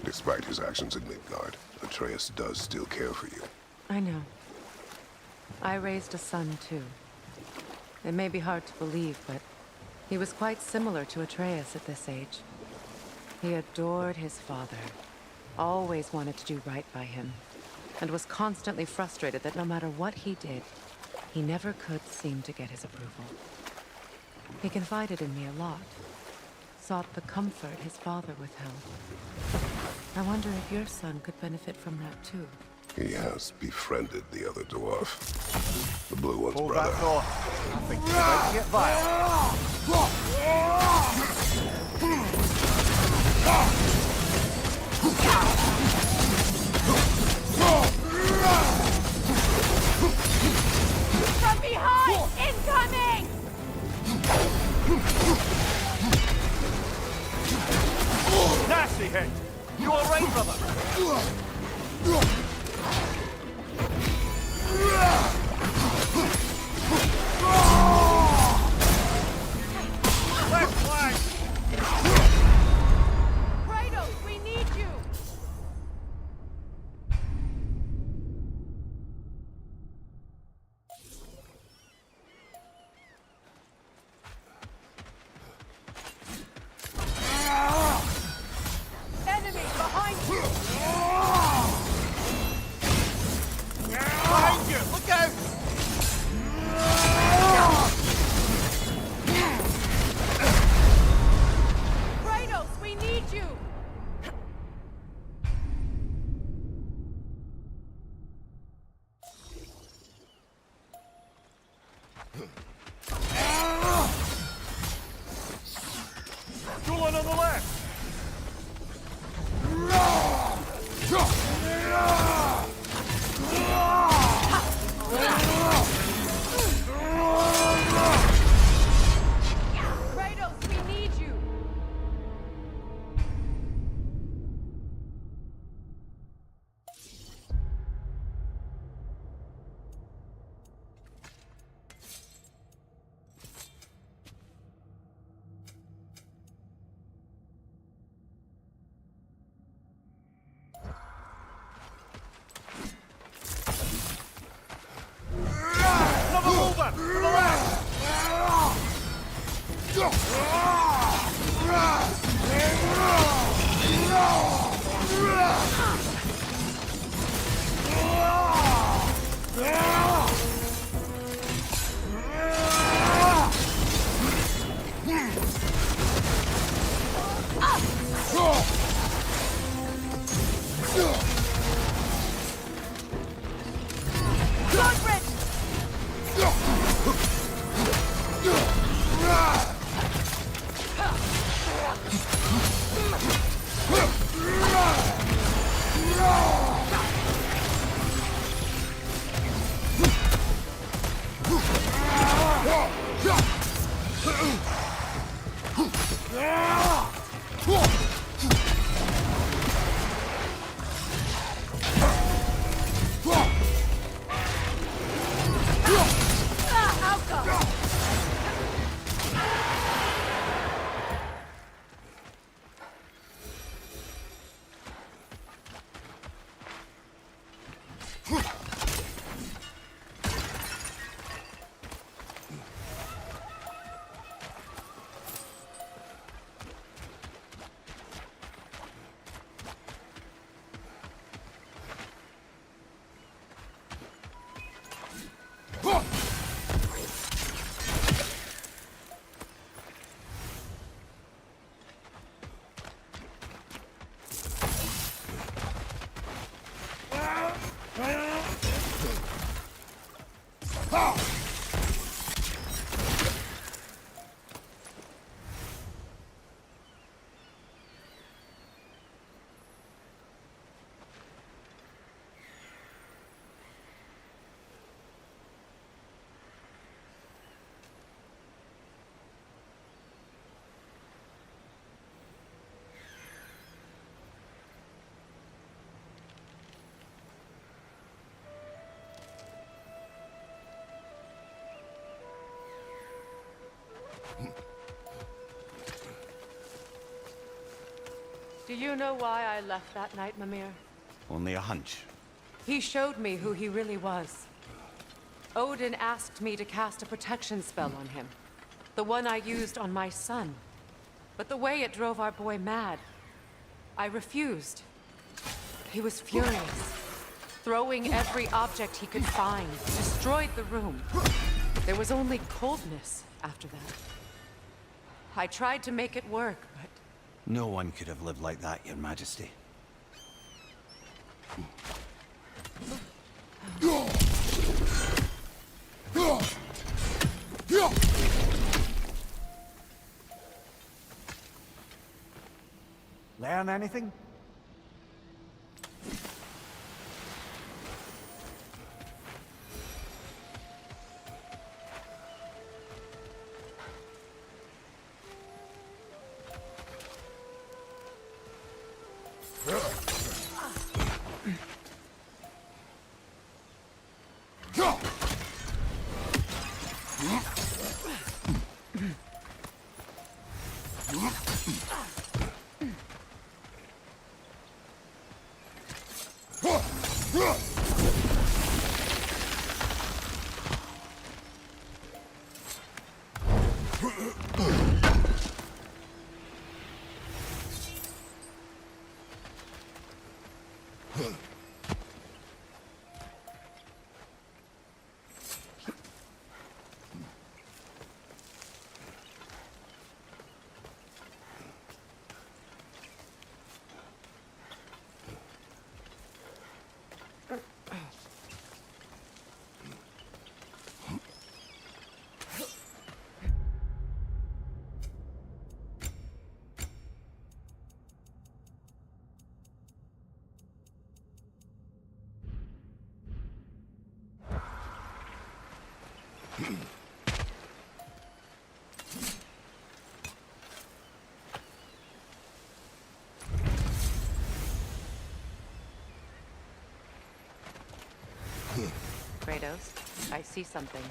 Despite his actions in Midgard, Atreus does still care for you. I know. I raised a son, too. It may be hard to believe, but he was quite similar to Atreus at this age. He adored his father, always wanted to do right by him, and was constantly frustrated that no matter what he did, he never could seem to get his approval. He confided in me a lot, sought the comfort his father withheld. I wonder if your son could benefit from that too. He has befriended the other dwarf. The blue one's Hold brother. that thought. I think you're about to get violent. From behind! Incoming! Nasty hit! You alright, brother? Left flank! Kratos, we need you! Enemy behind you! Behind you! Look out! Kratos, we need you! Julian on the left! Kratos, we need you! Another mover! To the left! Do you know why I left that night, Mimir? Only a hunch. He showed me who he really was. Odin asked me to cast a protection spell on him. The one I used on my son. But the way it drove our boy mad, I refused. He was furious, throwing every object he could find, destroyed the room. There was only coldness after that. I tried to make it work, but... No one could have lived like that, Your Majesty. Learn anything? Kratos, I see something.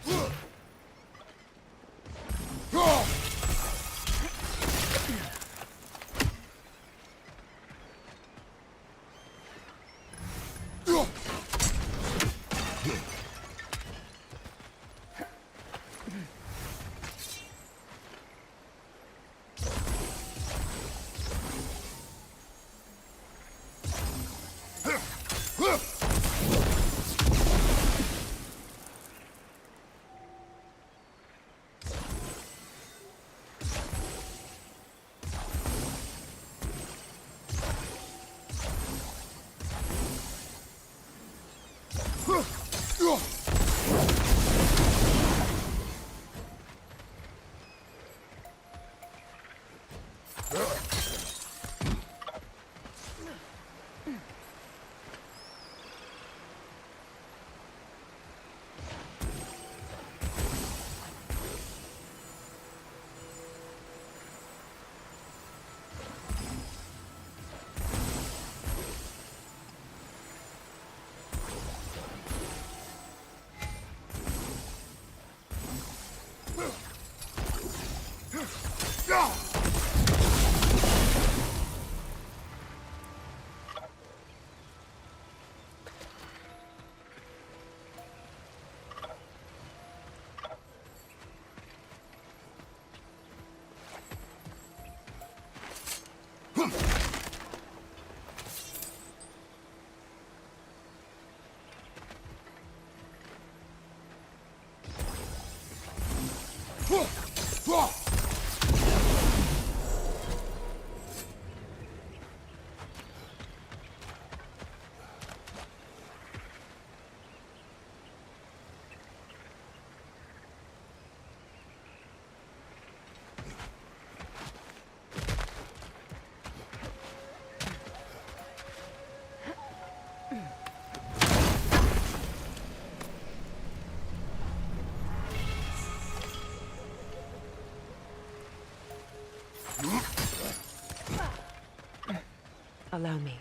Allow me.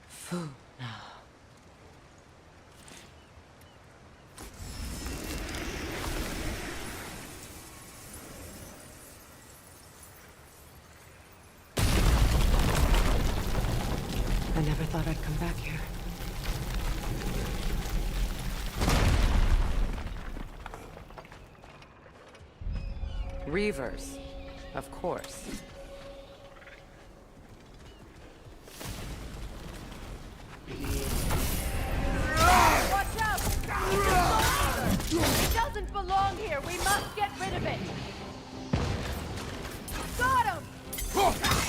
Fu now. Never thought I'd come back here. Reavers, of course. Watch out! It's a soul eater! It doesn't belong here! We must get rid of it! Got him! Oh, God!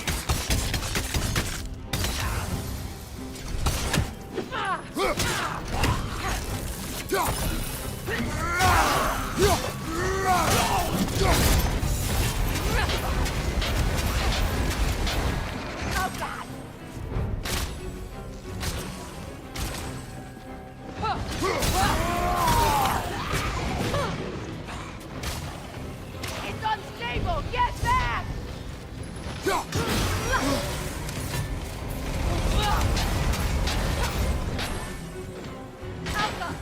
It's unstable! Get back! Alpha!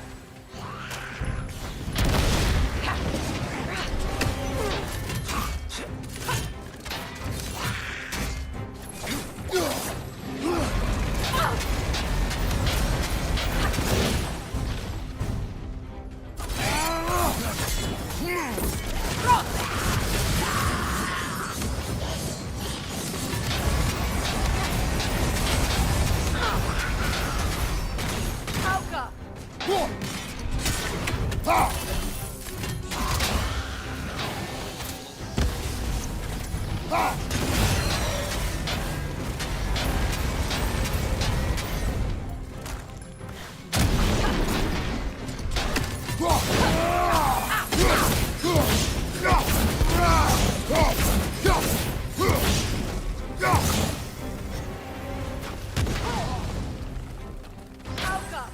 Alka! Alka!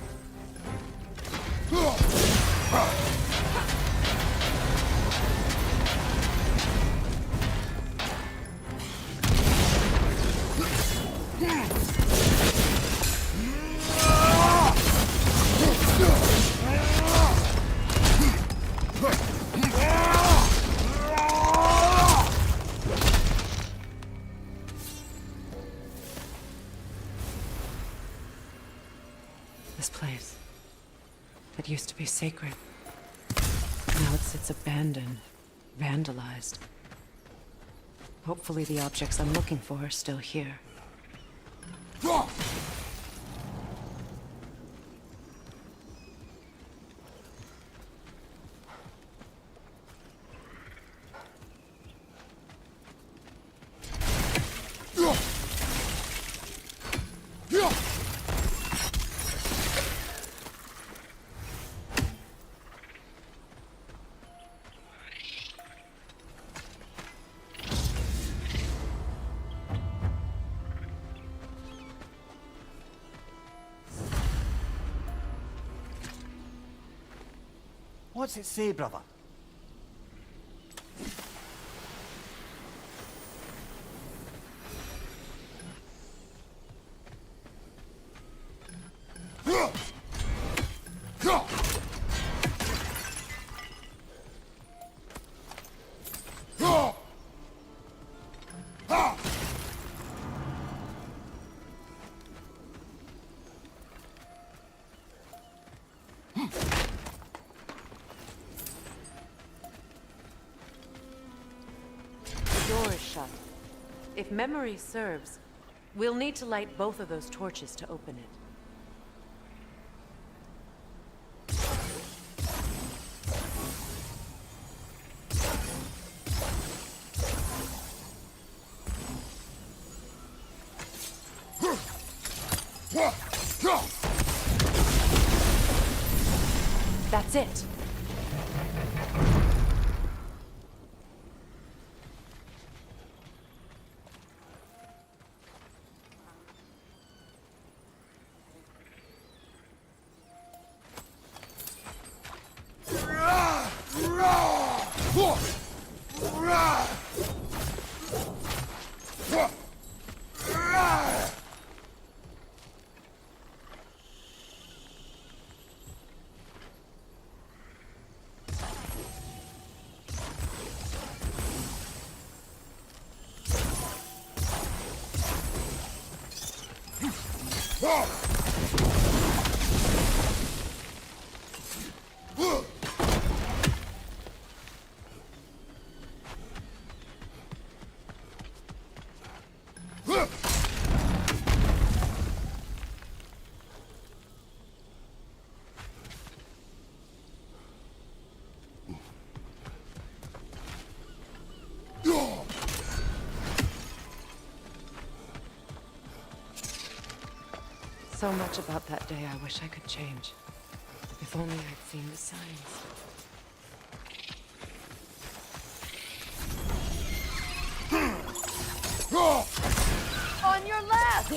This place. It used to be sacred. Now it sits abandoned, vandalized. Hopefully the objects I'm looking for are still here. What's it say, brother? The door is shut. If memory serves, we'll need to light both of those torches to open it. That's it. So much about that day I wish I could change. If only I'd seen the signs. On your left!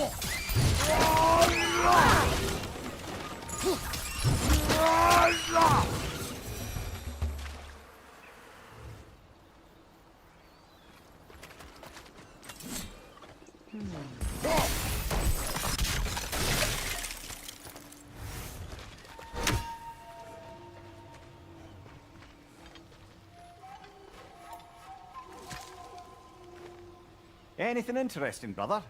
Anything interesting, brother?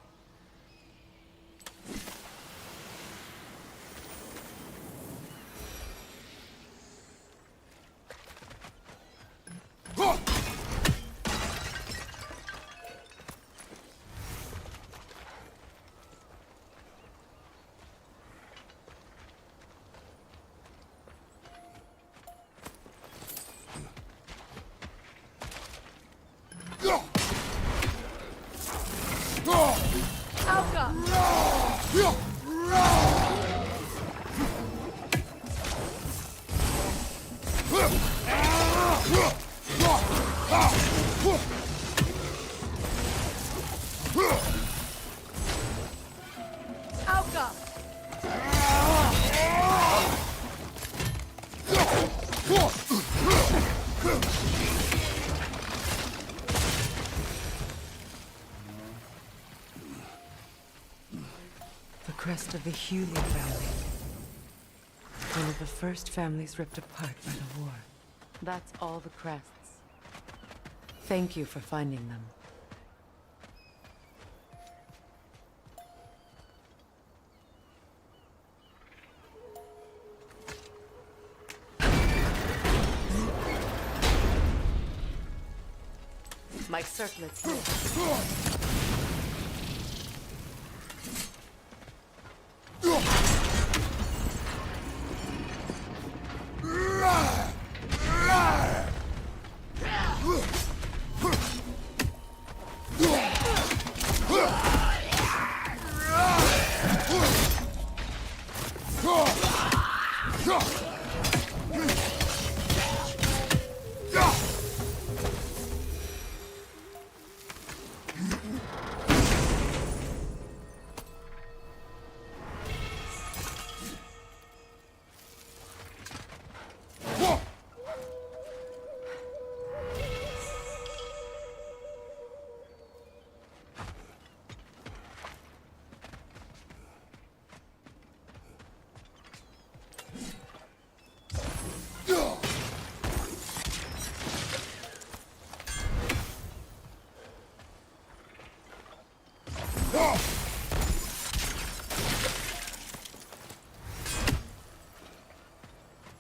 The crest of the Hewley family. One of the first families ripped apart by the war. That's all the crests. Thank you for finding them. My circlet's here.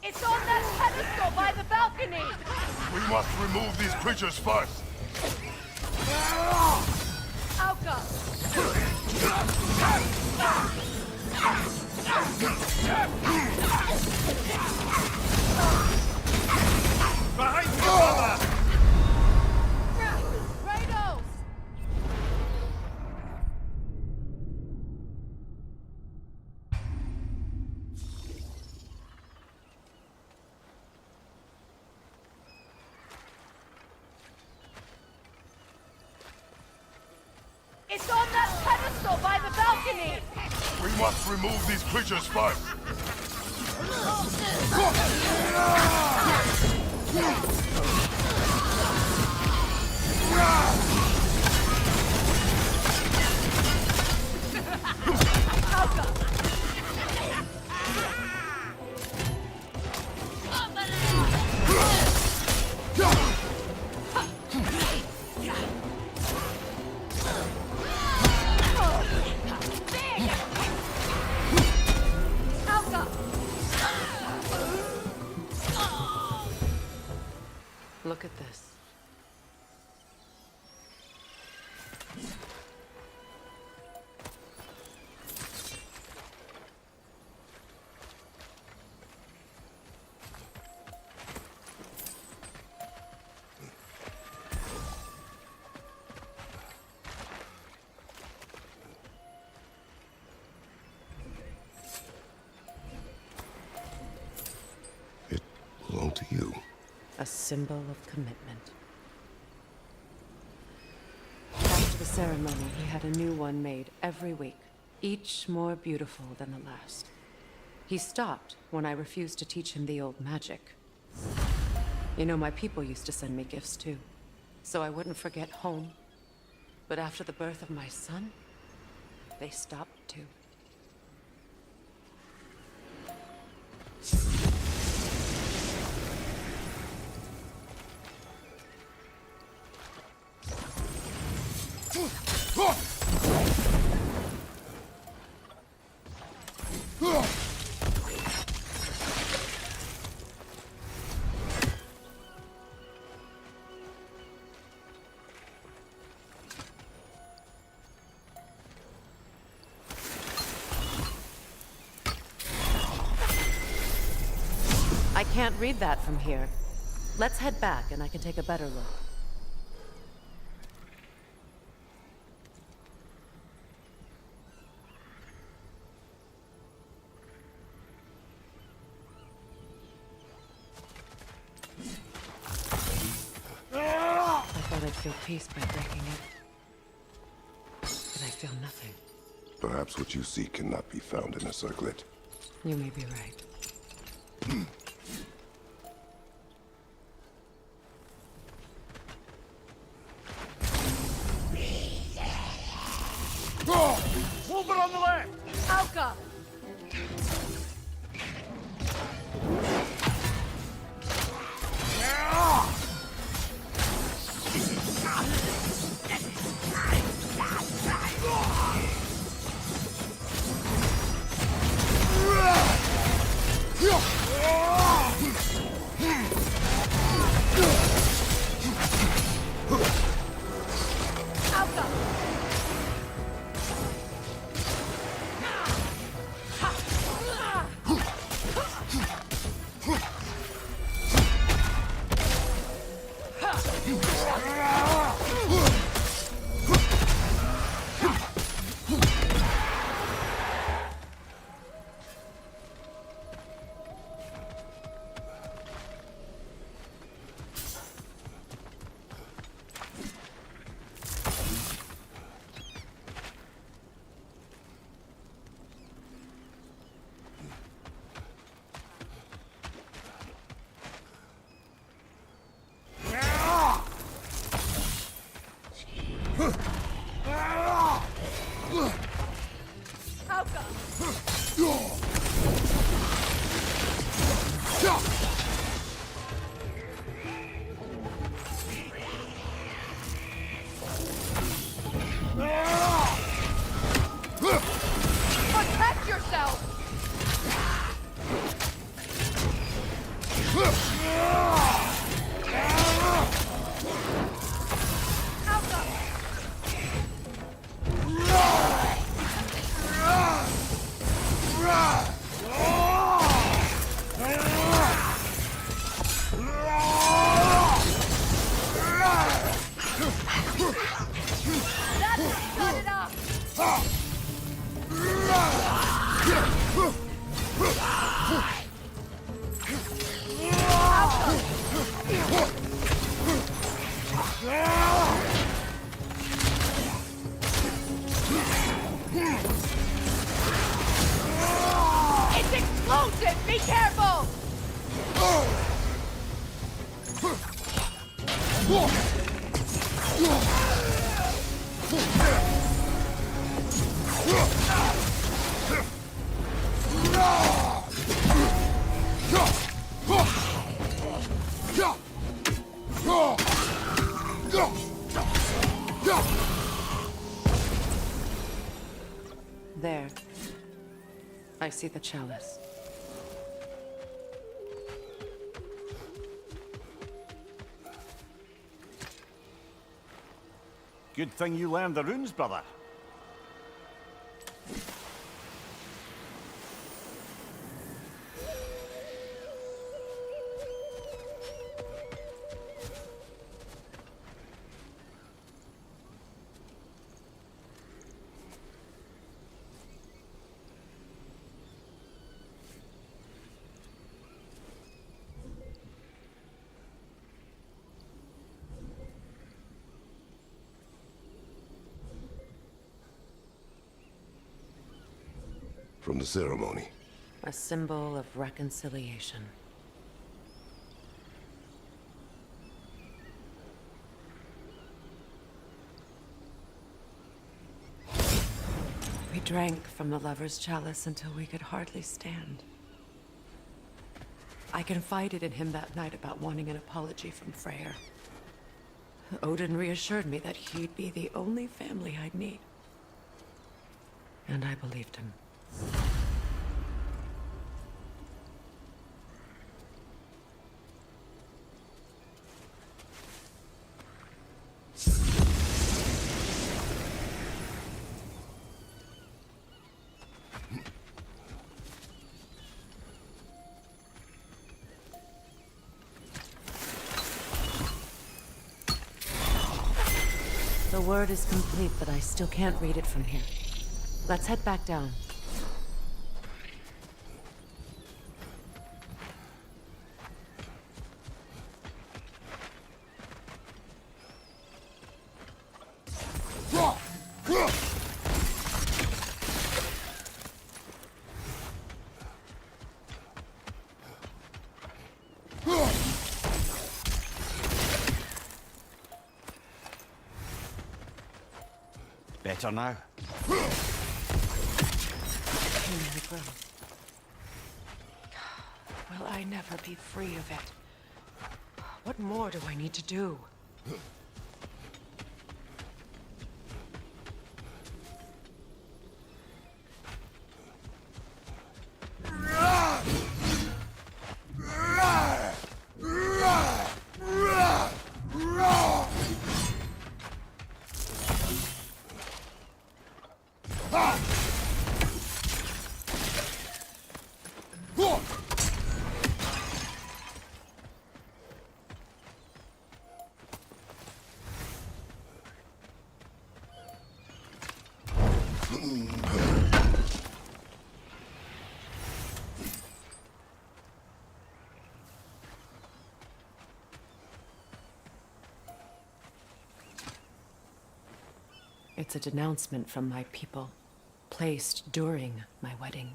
It's on that pedestal by the balcony! We must remove these creatures first. Alka! Behind you, brother! Kratos! It's on that pedestal by the balcony! We must remove these creatures first. Look at this. It belonged to you. A symbol of commitment. After the ceremony, he had a new one made every week, each more beautiful than the last. He stopped when I refused to teach him the old magic. You know, my people used to send me gifts too, so I wouldn't forget home. But after the birth of my son, they stopped too. I can't read that from here. Let's head back and I can take a better look. I thought I'd feel peace by breaking it. But I feel nothing. Perhaps what you seek cannot be found in a circlet. You may be right. Movement on the left! Alka! Protect yourself! That's not enough! It's explosive! Be careful! There. I see the chalice. Good thing you learned the runes, brother. From the ceremony. A symbol of reconciliation. We drank from the lover's chalice until we could hardly stand. I confided in him that night about wanting an apology from Freyr. Odin reassured me that he'd be the only family I'd need. And I believed him. The word is complete, but I still can't read it from here. Let's head back down. Better now. Will I never be free of it? What more do I need to do? It's a denouncement from my people, placed during my wedding.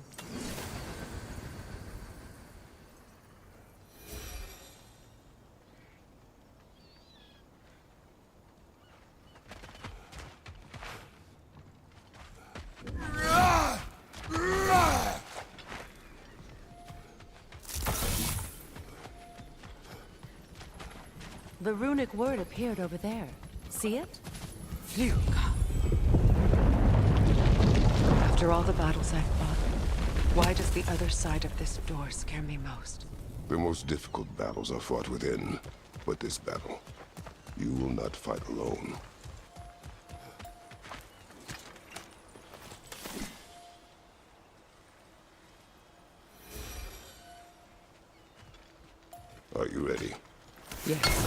The runic word appeared over there. See it? Phew. After all the battles I've fought, why does the other side of this door scare me most? The most difficult battles are fought within, but this battle, you will not fight alone. Are you ready? Yes.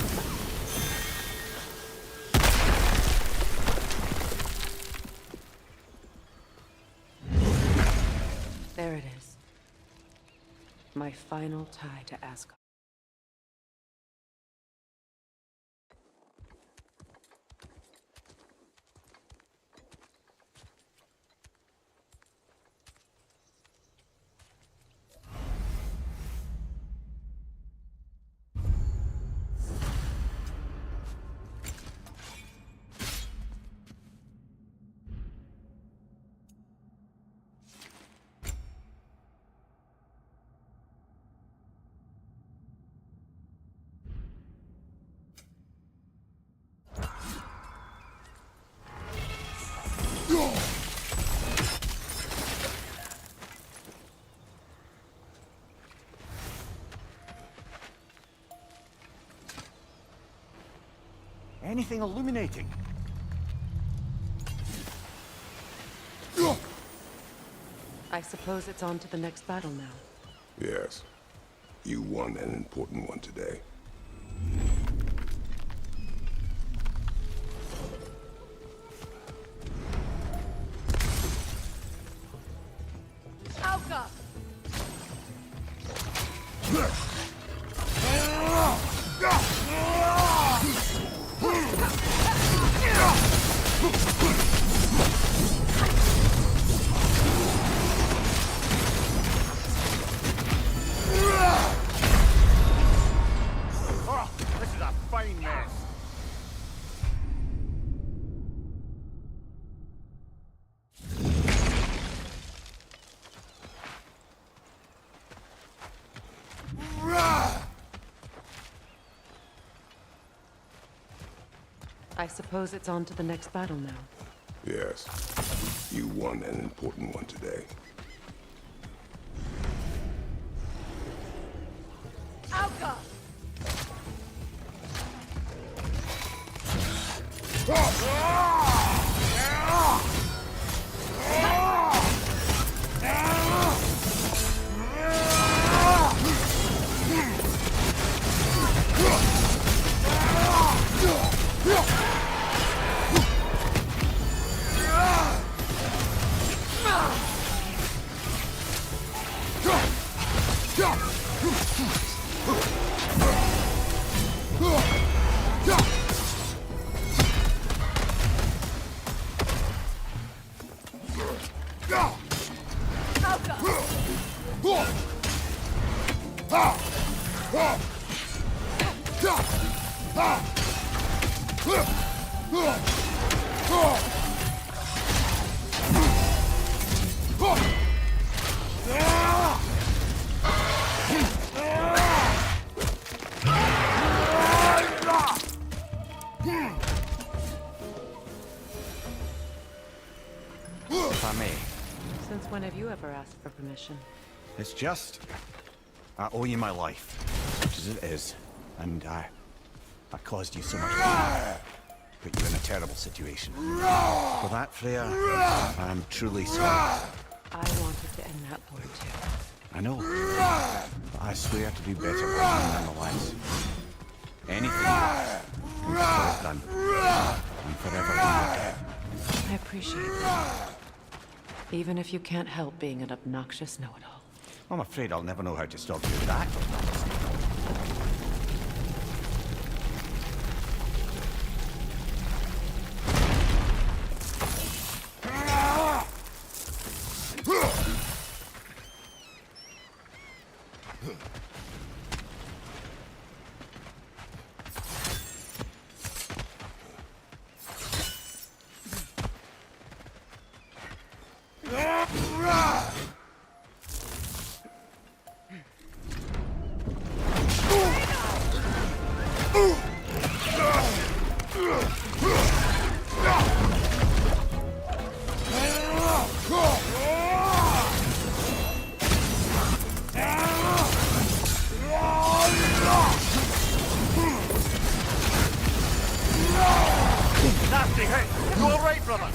There it is. My final tie to Asgard. Anything illuminating? I suppose it's on to the next battle now. Yes. You won an important one today. Alka! Oh, this is a fine mess. I suppose it's on to the next battle now. Yes. You won an important one today. Alka! If I may. Since when have you ever asked for permission? It's just... I owe you my life, such as it is. And I caused you so much pain. Put you in a terrible situation. For that, Freya, I'm truly sorry. I wanted to end that war too. I know. But I swear to do better by you nonetheless. Anything you ask, and get it done. And forever be I appreciate that. Even if you can't help being an obnoxious know-it-all. I'm afraid I'll never know how to stop you that. Nasty hit! You alright, brother?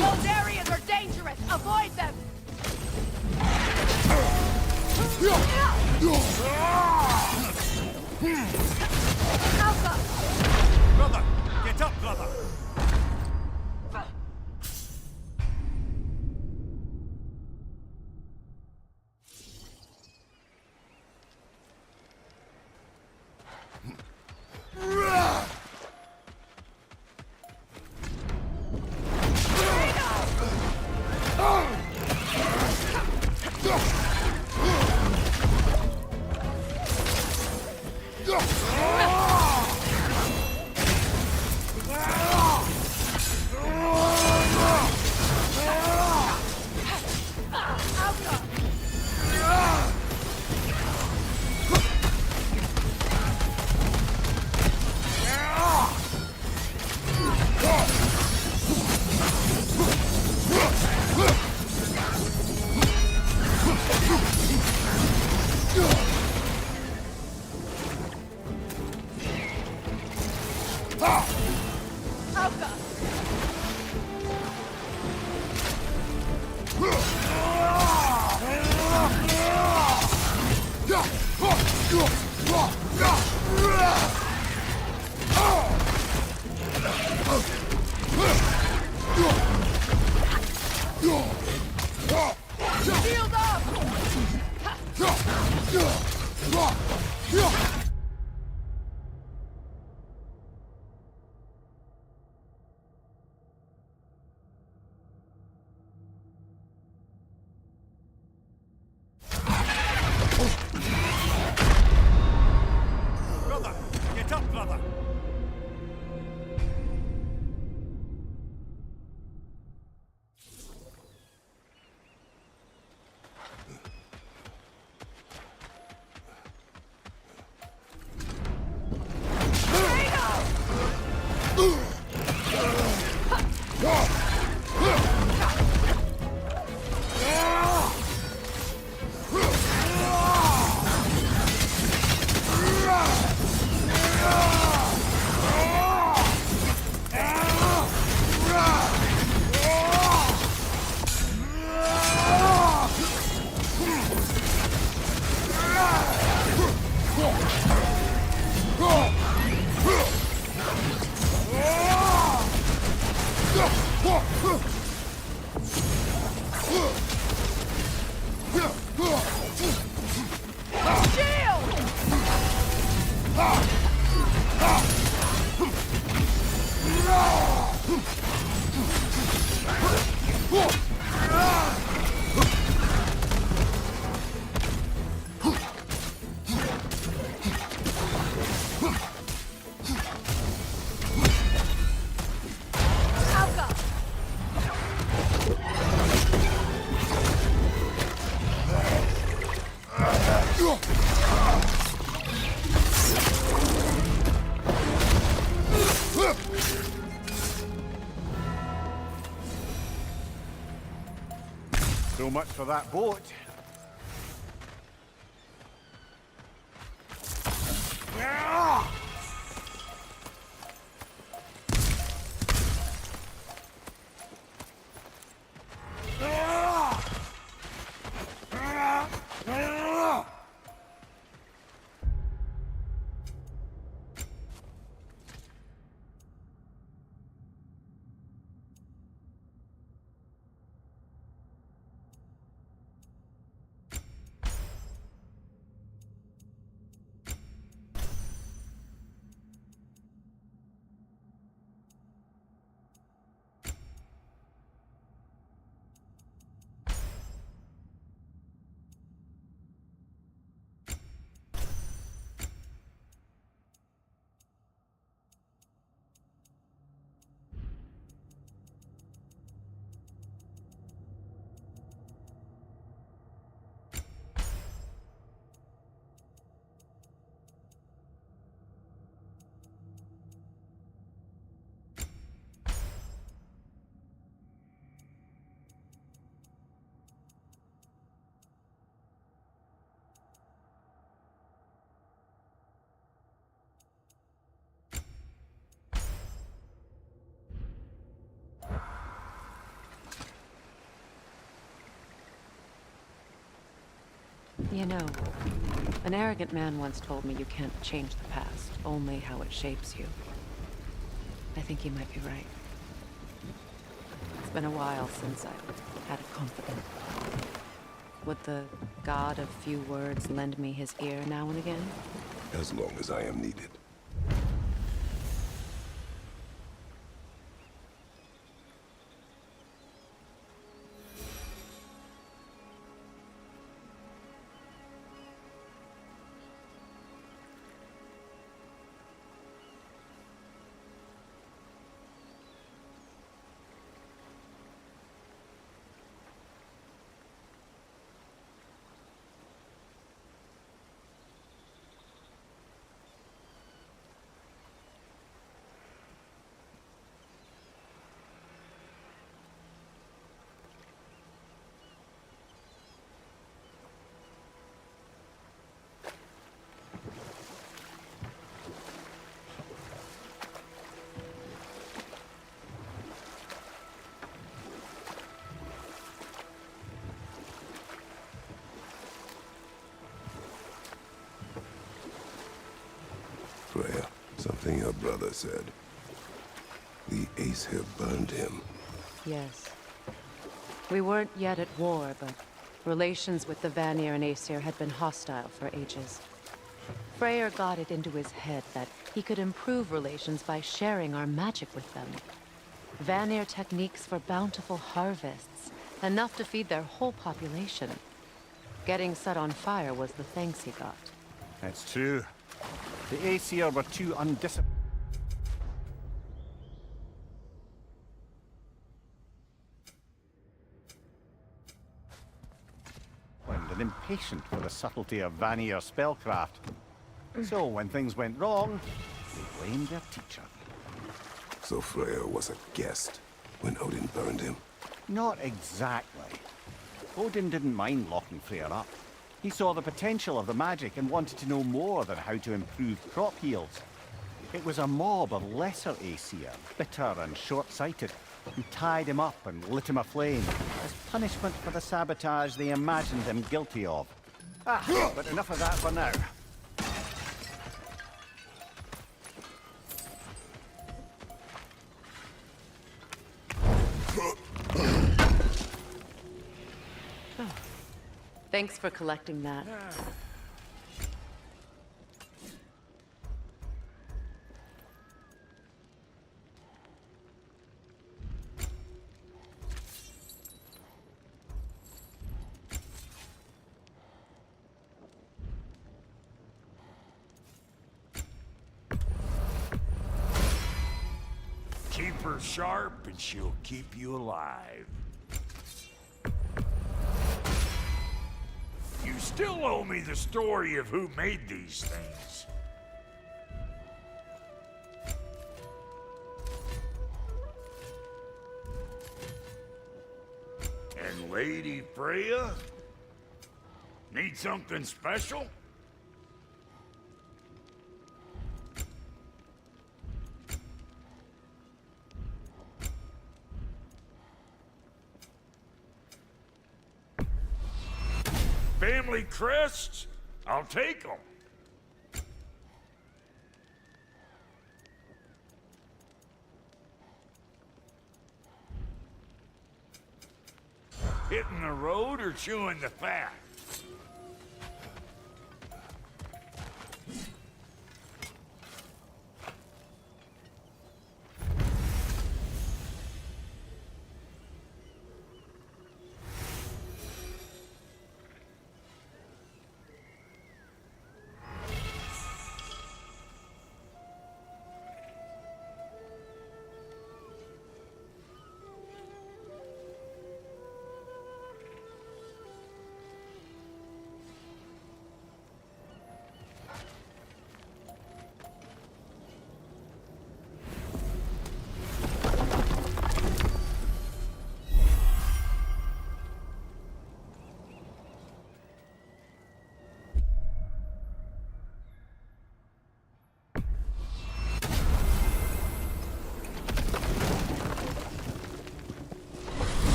Those areas are dangerous! Avoid them! Alka! Brother! Get up, brother! Brother! Get up, brother! So much for that boat. You know, an arrogant man once told me you can't change the past, only how it shapes you. I think he might be right. It's been a while since I've had a confidant. Would the god of few words lend me his ear now and again? As long as I am needed. Freya, something your brother said. The Ace here burned him. Yes. We weren't yet at war, but Relations with the Vanir and Aesir had been hostile for ages. Freyr got it into his head that he could improve relations by sharing our magic with them. Vanir techniques for bountiful harvests, enough to feed their whole population. Getting set on fire was the thanks he got. It's true. The Aesir were too undisciplined and impatient for the subtlety of Vanir spellcraft. So when things went wrong, they blamed their teacher. So Freyr was a guest when Odin burned him? Not exactly. Odin didn't mind locking Freyr up. He saw the potential of the magic and wanted to know more than how to improve crop yields. It was a mob of lesser Aesir, bitter and short-sighted, who tied him up and lit him aflame as punishment for the sabotage they imagined him guilty of. But enough of that for now. Thanks for collecting that. Keep her sharp and she'll keep you alive. You still owe me the story of who made these things. And Lady Freya? Need something special? Family crests? I'll take them. Hitting the road or chewing the fat?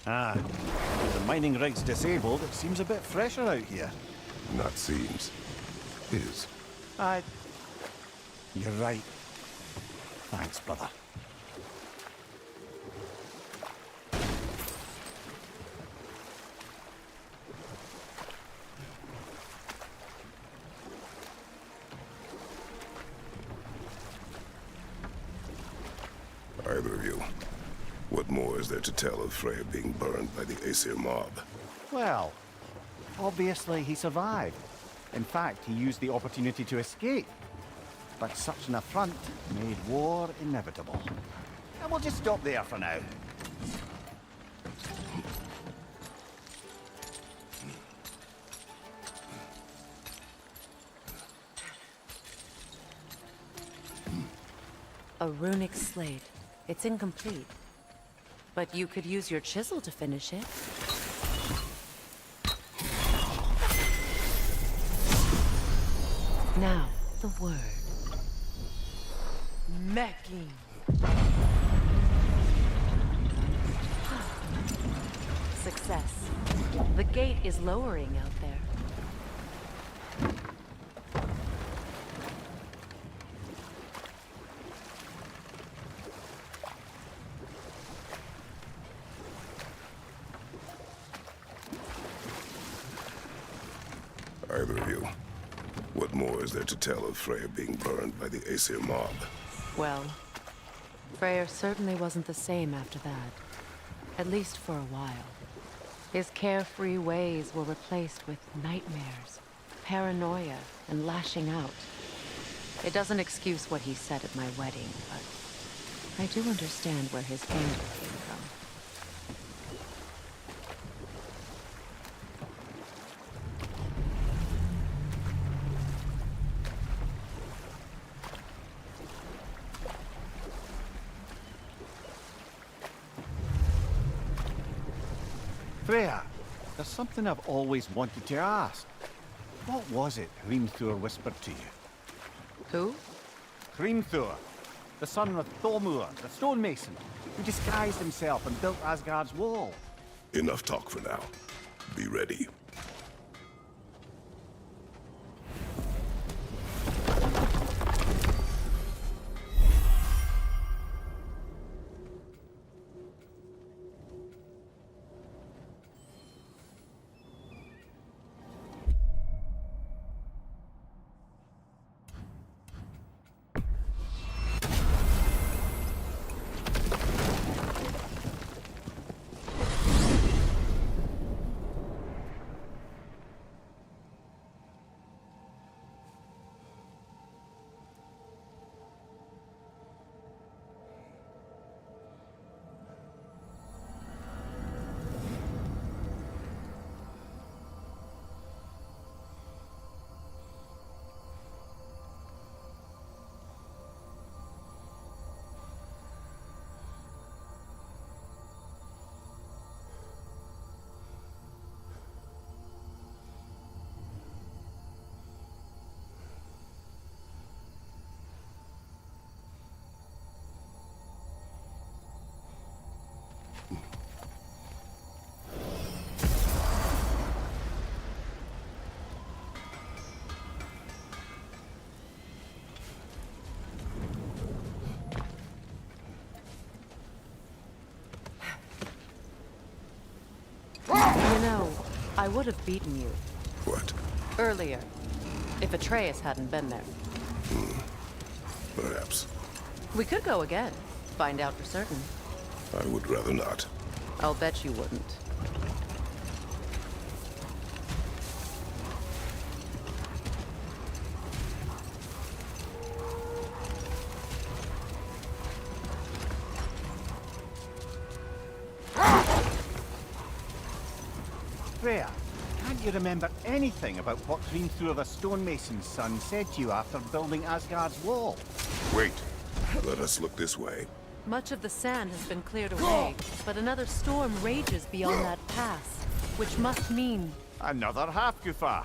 The mining rig's disabled. It seems a bit fresher out here. Not seems. Is. You're right. Thanks, brother. Either of you. What more is there to tell of Freya being burned by the Aesir mob? Well, Obviously, he survived. In fact, he used the opportunity to escape. But such an affront made war inevitable. And we'll just stop there for now. A runic slate. It's incomplete. But you could use your chisel to finish it. Now, the word. Mecking. Success. The gate is lowering out there. Either of you. What more is there to tell of Freya being burned by the Aesir mob? Well, Freyr certainly wasn't the same after that. At least for a while. His carefree ways were replaced with nightmares, paranoia, and lashing out. It doesn't excuse what he said at my wedding, but I do understand where his anger came from. Freya, there's something I've always wanted to ask. What was it Hrimthur whispered to you? Who? Hrimthur, the son of Thormur, the stonemason, who disguised himself and built Asgard's wall. Enough talk for now. Be ready. You know, I would have beaten you What? earlier, if Atreus hadn't been there. Perhaps. We could go again, find out for certain. I would rather not. I'll bet you wouldn't. Freya, can't you remember anything about what Hrimthur the stonemason's son said to you after building Asgard's wall? Wait. Let us look this way. Much of the sand has been cleared away, but another storm rages beyond that pass, which must mean... Another half-Gufa.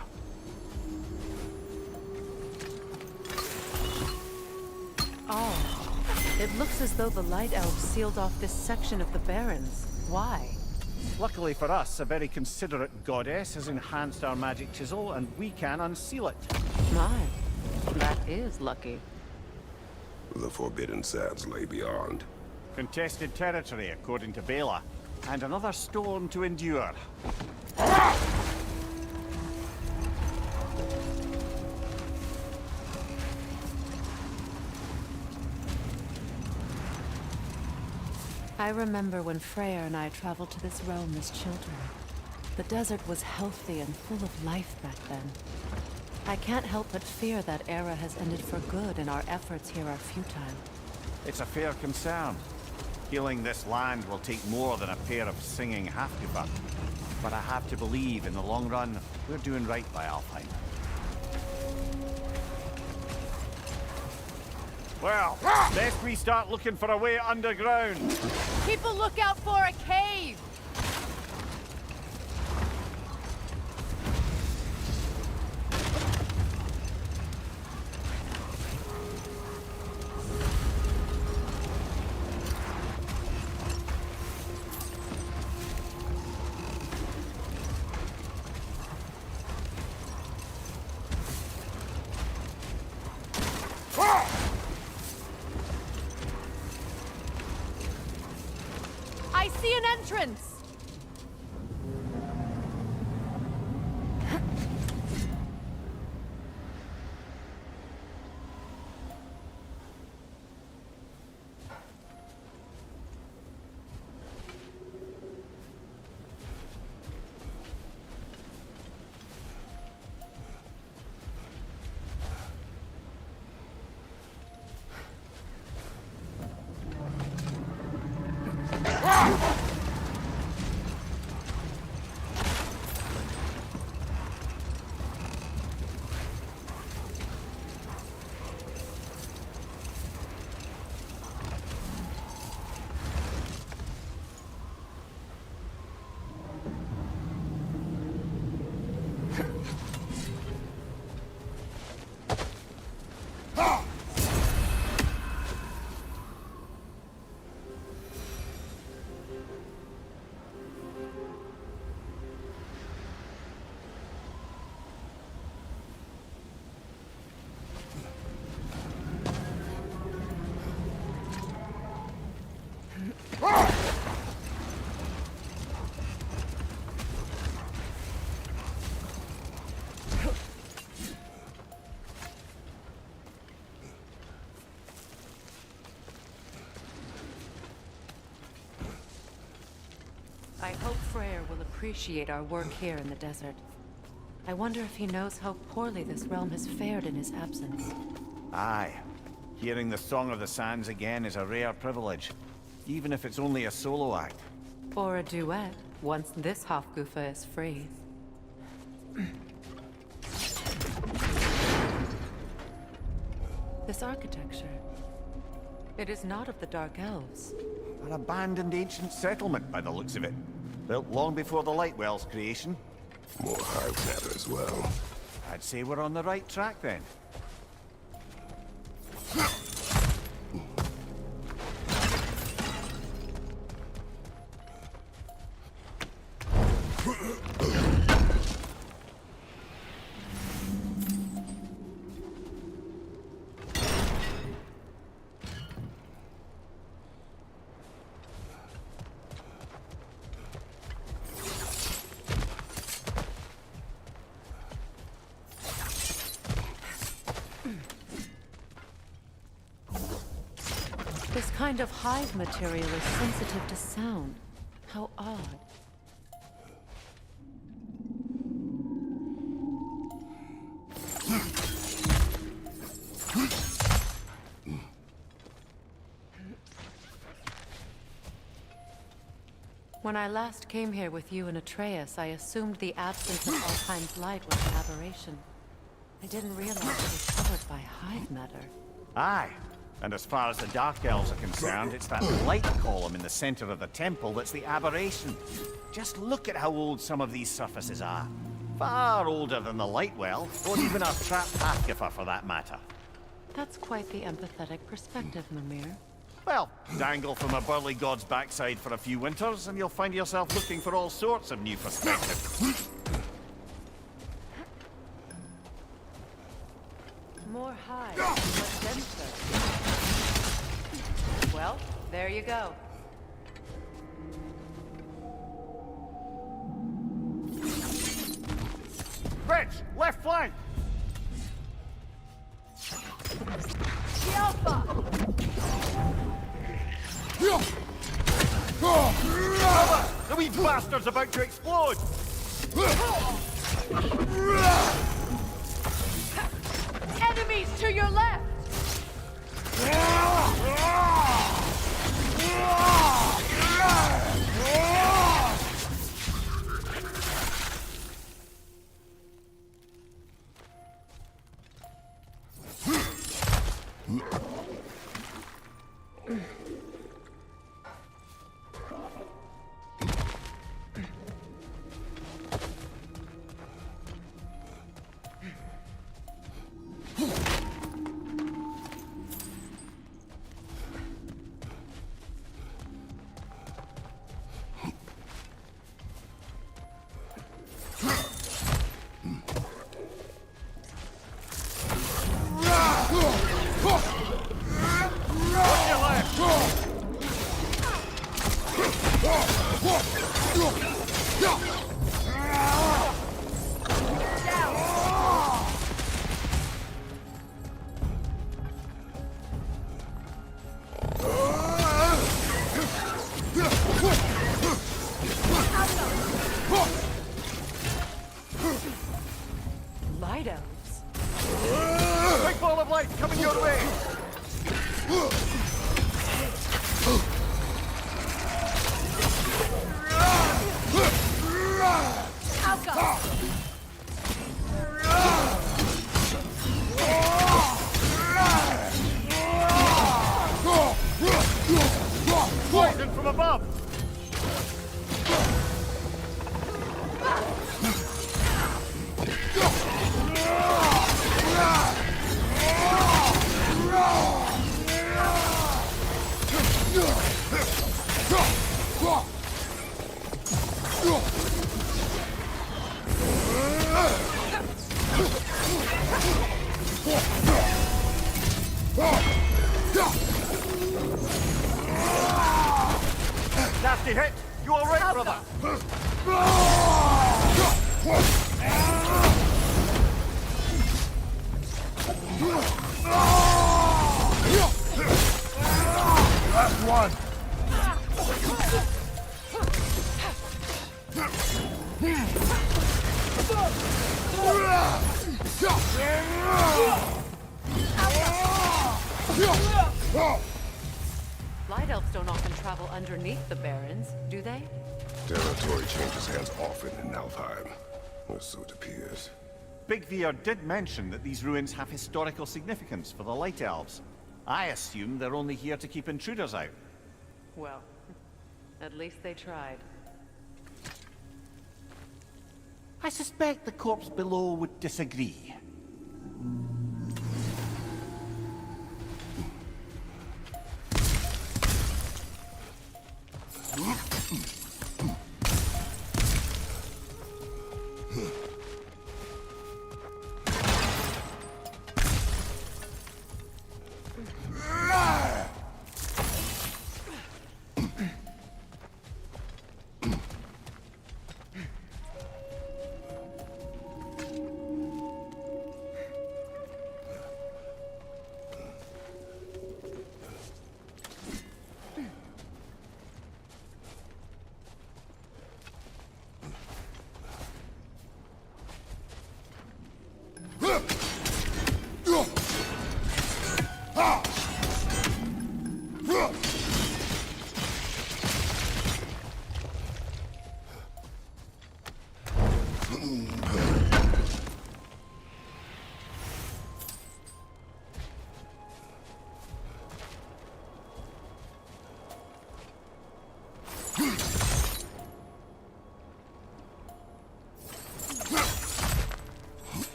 Oh, it looks as though the Light Elves sealed off this section of the Barrens. Why? Luckily for us, a very considerate goddess has enhanced our magic chisel, and we can unseal it. My, that is lucky. The Forbidden Sands lay beyond. Contested territory, according to Bela, and another storm to endure. I remember when Freyr and I traveled to this realm as children. The desert was healthy and full of life back then. I can't help but fear that era has ended for good and our efforts here are futile. It's a fair concern. Healing this land will take more than a pair of singing half-giver. But I have to believe, in the long run, we're doing right by Alfheim. Well, best we start looking for a way underground. Keep a lookout for a cave! I see an entrance! I hope Freyr will appreciate our work here in the desert. I wonder if he knows how poorly this realm has fared in his absence. Aye. Hearing the Song of the Sands again is a rare privilege, even if it's only a solo act. Or a duet, once this Hofgufa is free. This architecture. It is not of the Dark Elves. An abandoned ancient settlement, by the looks of it. Built long before the Lightwell's creation. More hive matter as well. I'd say we're on the right track then. This kind of hive material is sensitive to sound. How odd. When I last came here with you and Atreus, I assumed the absence of Alfheim's light was an aberration. I didn't realize it was covered by hive matter. Aye. And as far as the Dark Elves are concerned, it's that light column in the center of the temple that's the aberration. Just look at how old some of these surfaces are. Far older than the Lightwell, or even our trapped Hafgifer for that matter. That's quite the empathetic perspective, Mimir. Well, dangle from a burly god's backside for a few winters, and you'll find yourself looking for all sorts of new perspectives. More hive, but denser. Well, there you go. Rich, left flank! The Alpha! Cover! The wee bastard's about to explode! Enemies to your left! Light elves. Big ball of light coming your way! Alka! Poison from above! Nasty hit! You all right, brother? Last one! Light elves don't often travel underneath the barrens, do they? Territory changes hands often in Alfheim, or so it appears. Big Veer did mention that these ruins have historical significance for the Light Elves. I assume they're only here to keep intruders out. Well, at least they tried. I suspect the corpse below would disagree.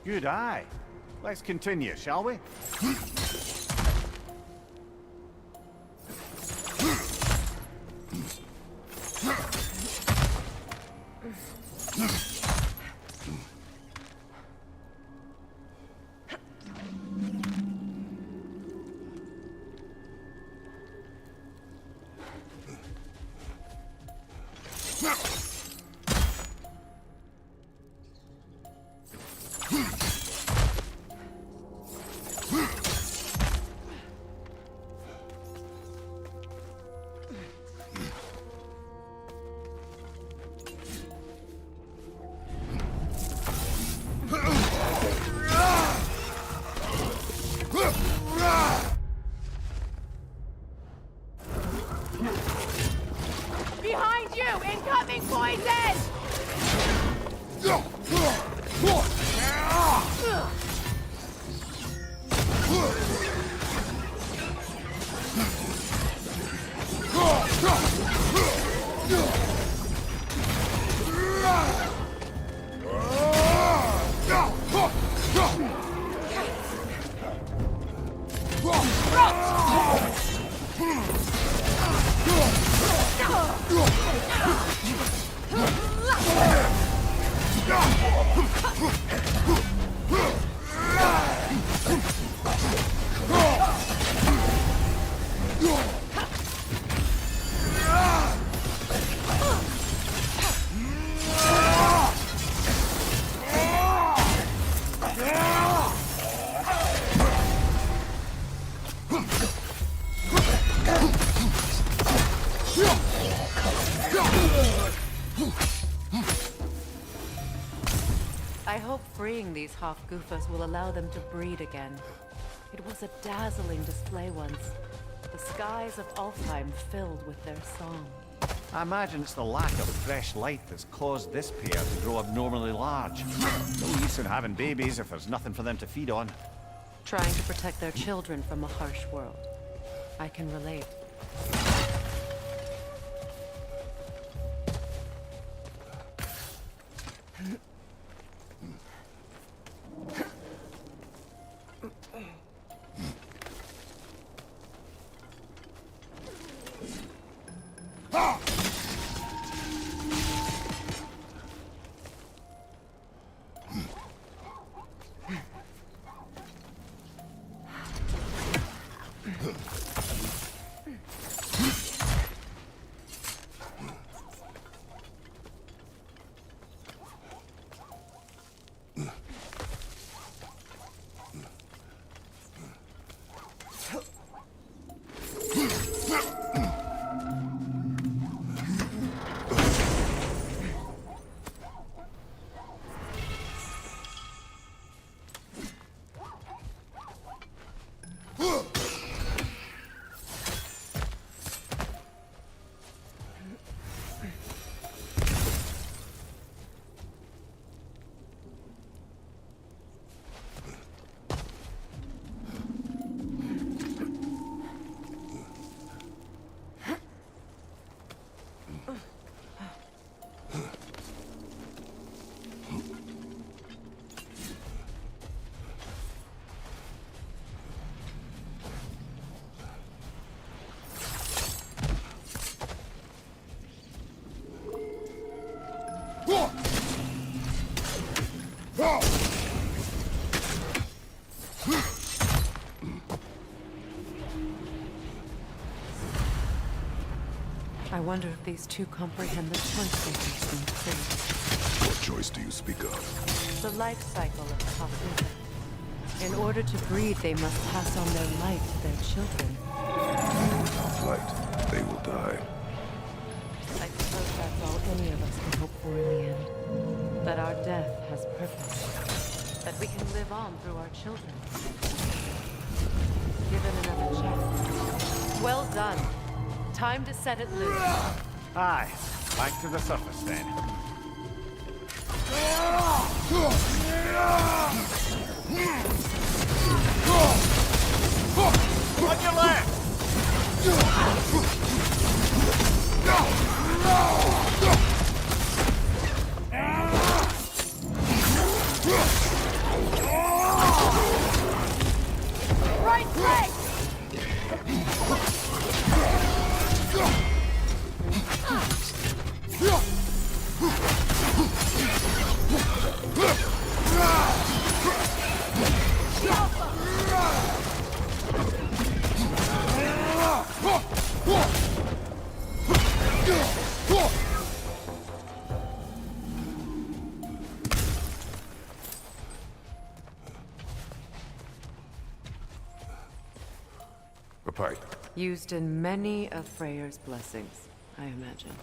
Good eye. Let's continue, shall we? I hope freeing these Hofgufas will allow them to breed again. It was a dazzling display once. The skies of Alfheim filled with their song. I imagine it's the lack of fresh light that's caused this pair to grow abnormally large. No use in having babies if there's nothing for them to feed on. Trying to protect their children from a harsh world. I can relate. I wonder if these two comprehend the choice they face in free. What choice do you speak of? The life cycle of the Hofgufa. In order to breed, they must pass on their light to their children. Without light, they will die. I suppose that's all any of us can hope for in the end. That our death has purpose. That we can live on through our children. Given another chance. Well done. Time to set it loose. Aye, back to the surface then. On your left! Right leg! A pipe. Used in many of Freyr's blessings, I imagine.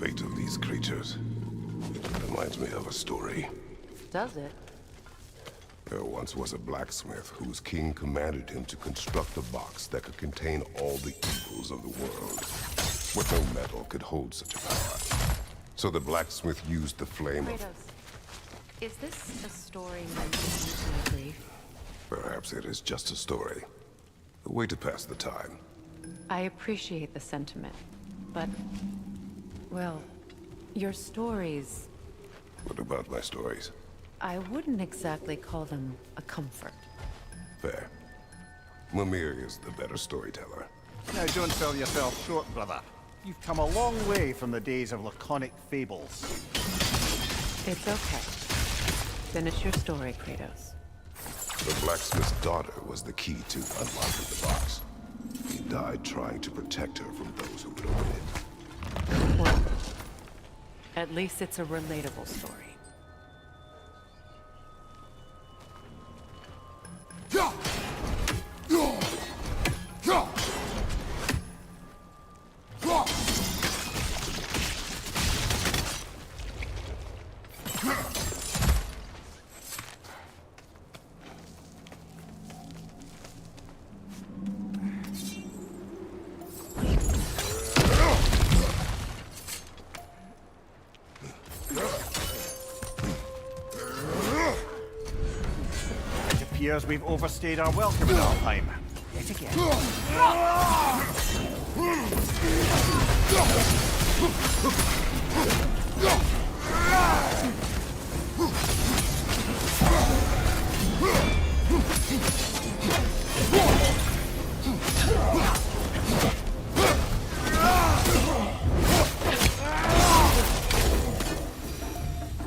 fate of these creatures. It reminds me of a story. Does it? There once was a blacksmith whose king commanded him to construct a box that could contain all the evils of the world. But no metal could hold such a power. So the blacksmith used the flame of... Kratos, is this a story meant to ease my grief? Perhaps it is just a story. A way to pass the time. I appreciate the sentiment, but... well, your stories... What about my stories? I wouldn't exactly call them a comfort. Fair. Mimir is the better storyteller. Now, don't sell yourself short, brother. You've come a long way from the days of laconic fables. It's okay. Finish your story, Kratos. The blacksmith's daughter was the key to unlocking the box. He died trying to protect her from those who would open it. Well, at least it's a relatable story. Appears we've overstayed our welcome in Alfheim. Yet again.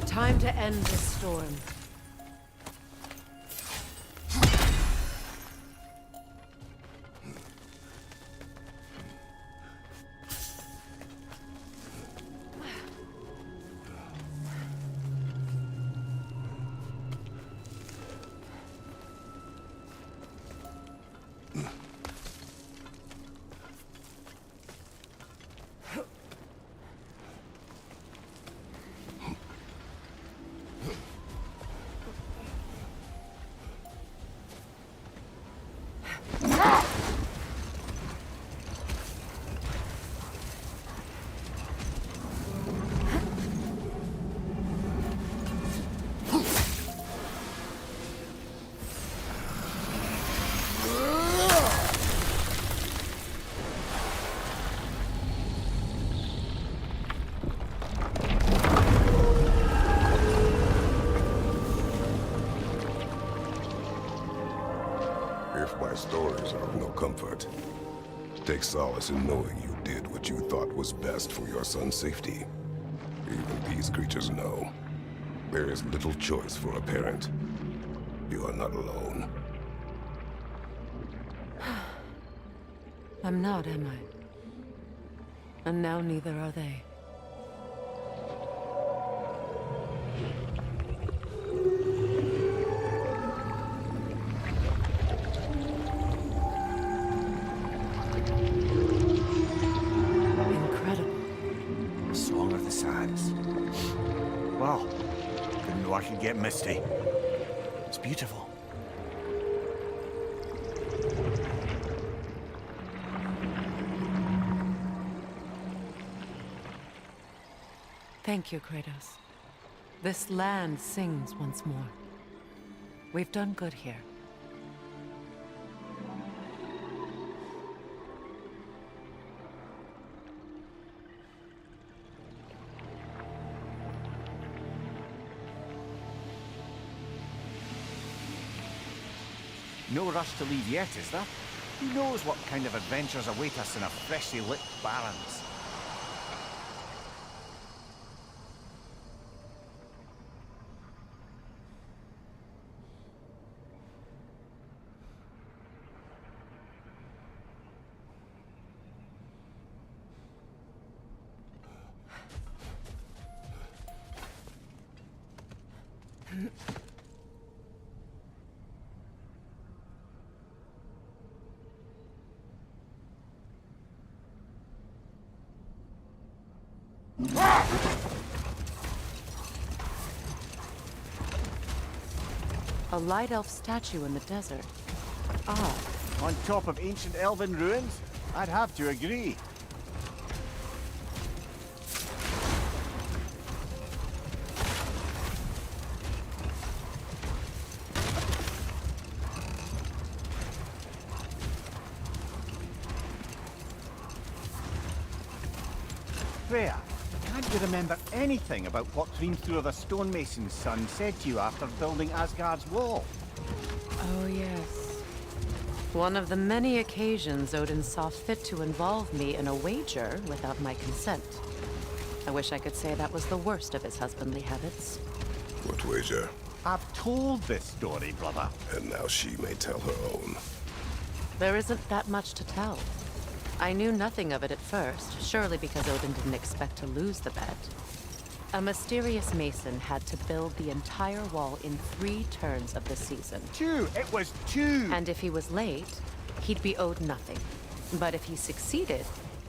Time to end this storm. If my stories are of no comfort, take solace in knowing you did what you thought was best for your son's safety. Even these creatures know. There is little choice for a parent. You are not alone. I'm not, am I? And now neither are they. Incredible. Song of the Sands. Well, didn't know I could get misty. It's beautiful. Thank you, Kratos. This land sings once more. We've done good here. No rush to leave yet, is there? Who knows what kind of adventures await us in our freshly lit barrens? A light elf statue in the desert. Odd. On top of ancient elven ruins? I'd have to agree. Freya, can't you remember anything about what Hrimthur the stonemason's son said to you after building Asgard's wall? Oh, yes. One of the many occasions Odin saw fit to involve me in a wager without my consent. I wish I could say that was the worst of his husbandly habits. What wager? I've told this story, brother. And now she may tell her own. There isn't that much to tell. I knew nothing of it at first, surely because Odin didn't expect to lose the bet. A mysterious mason had to build the entire wall in 3 turns of the season. 2! It was 2! And if he was late, he'd be owed nothing. But if he succeeded,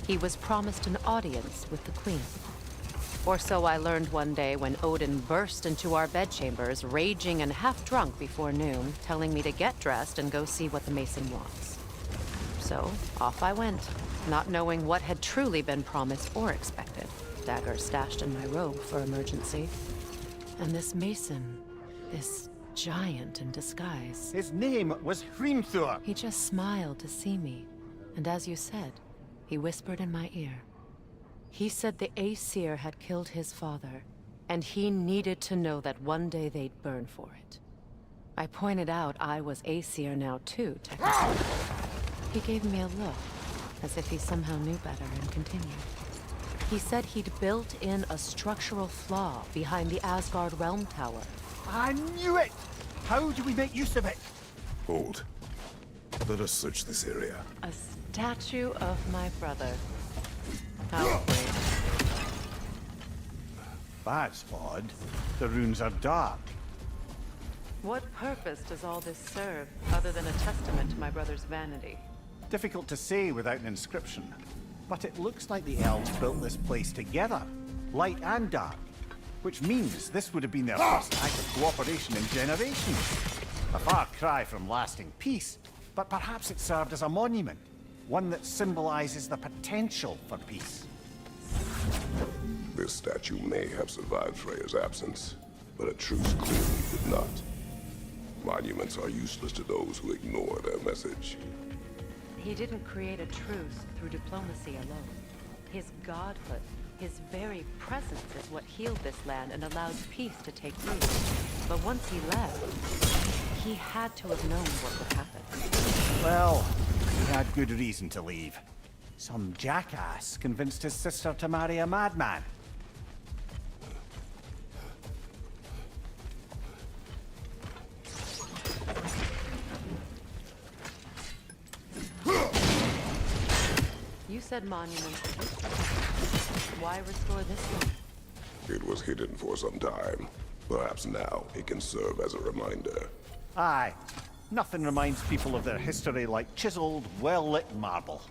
he was promised an audience with the queen. Or so I learned one day when Odin burst into our bedchambers, raging and half drunk before noon, telling me to get dressed and go see what the mason wants. So, off I went, not knowing what had truly been promised or expected. Dagger stashed in my robe for emergency. And this mason, this giant in disguise. His name was Hrimthur. He just smiled to see me. And as you said, he whispered in my ear. He said the Aesir had killed his father, and he needed to know that one day they'd burn for it. I pointed out I was Aesir now too, technically. He gave me a look, as if he somehow knew better, and continued. He said he'd built in a structural flaw behind the Asgard Realm Tower. I knew it! How do we make use of it? Hold. Let us search this area. A statue of my brother. How quaint. That's odd. The runes are dark. What purpose does all this serve, other than a testament to my brother's vanity? Difficult to say without an inscription. But it looks like the elves built this place together, light and dark. Which means this would have been their first act of cooperation in generations. A far cry from lasting peace, but perhaps it served as a monument. One that symbolizes the potential for peace. This statue may have survived Freya's absence, but a truce clearly did not. Monuments are useless to those who ignore their message. He didn't create a truce through diplomacy alone. His godhood, his very presence is what healed this land and allowed peace to take root. But once he left, he had to have known what would happen. Well, he had good reason to leave. Some jackass convinced his sister to marry a madman. You said monuments. Why restore this one? It was hidden for some time. Perhaps now it can serve as a reminder. Aye. Nothing reminds people of their history like chiseled, well-lit marble.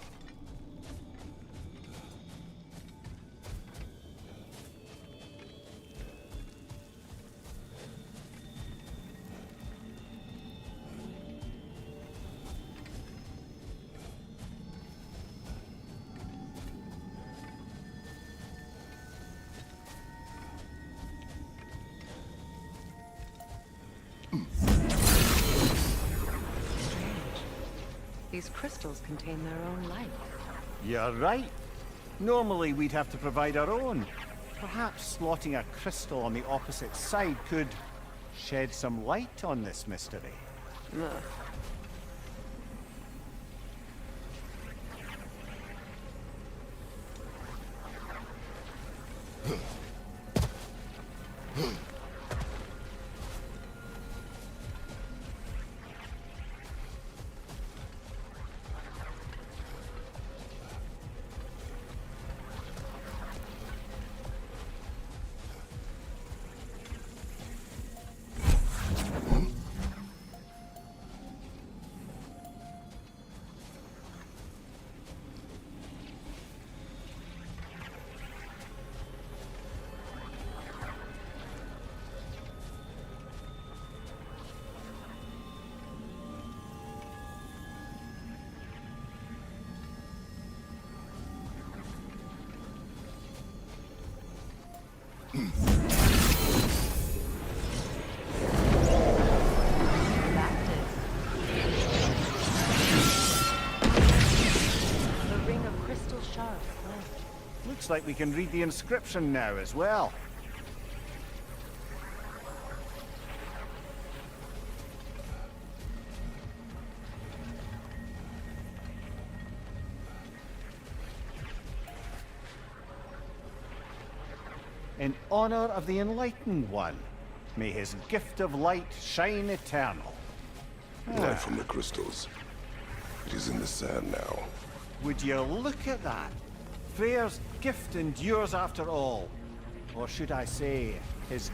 These crystals contain their own light. You're right. Normally we'd have to provide our own. Perhaps slotting a crystal on the opposite side could shed some light on this mystery. Ugh. That's it. The ring of crystal shards left. Looks like we can read the inscription now as well. In honor of the Enlightened One, may his gift of light shine eternal. Light from the crystals. It is in the sand now. Would you look at that? Freyr's gift endures after all. Or should I say, his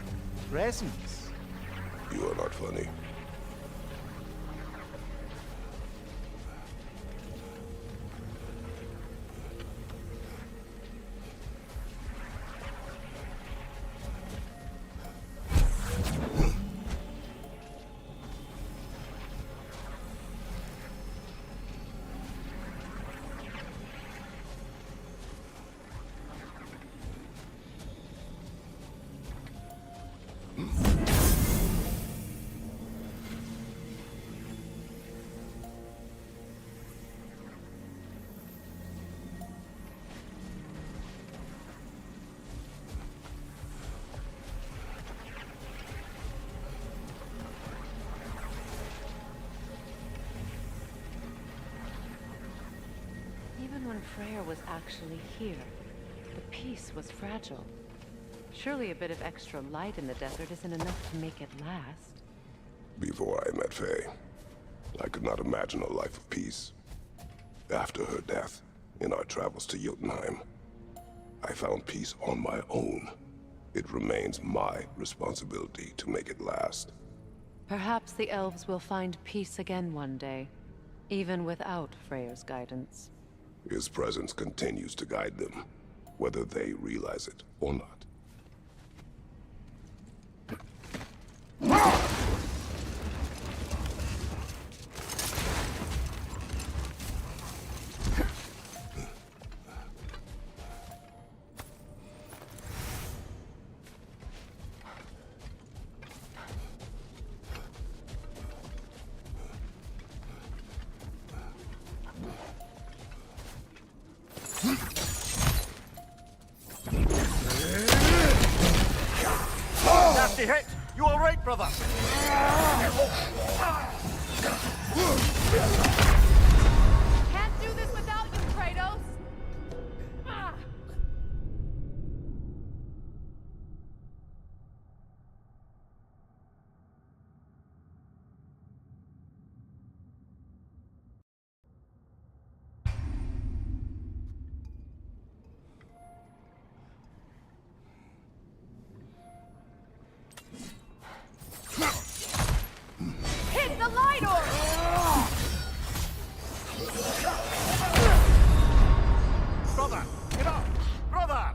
presence? You are not funny. Even when Freyr was actually here, the peace was fragile. Surely a bit of extra light in the desert isn't enough to make it last. Before I met Faye, I could not imagine a life of peace. After her death, in our travels to Jotunheim, I found peace on my own. It remains my responsibility to make it last. Perhaps the elves will find peace again one day, even without Freyr's guidance. His presence continues to guide them, whether they realize it or not. Nasty hit! You all right, brother? Can't do this without you, Kratos! Ah! Hit the light orb! Brother! Get up! Brother!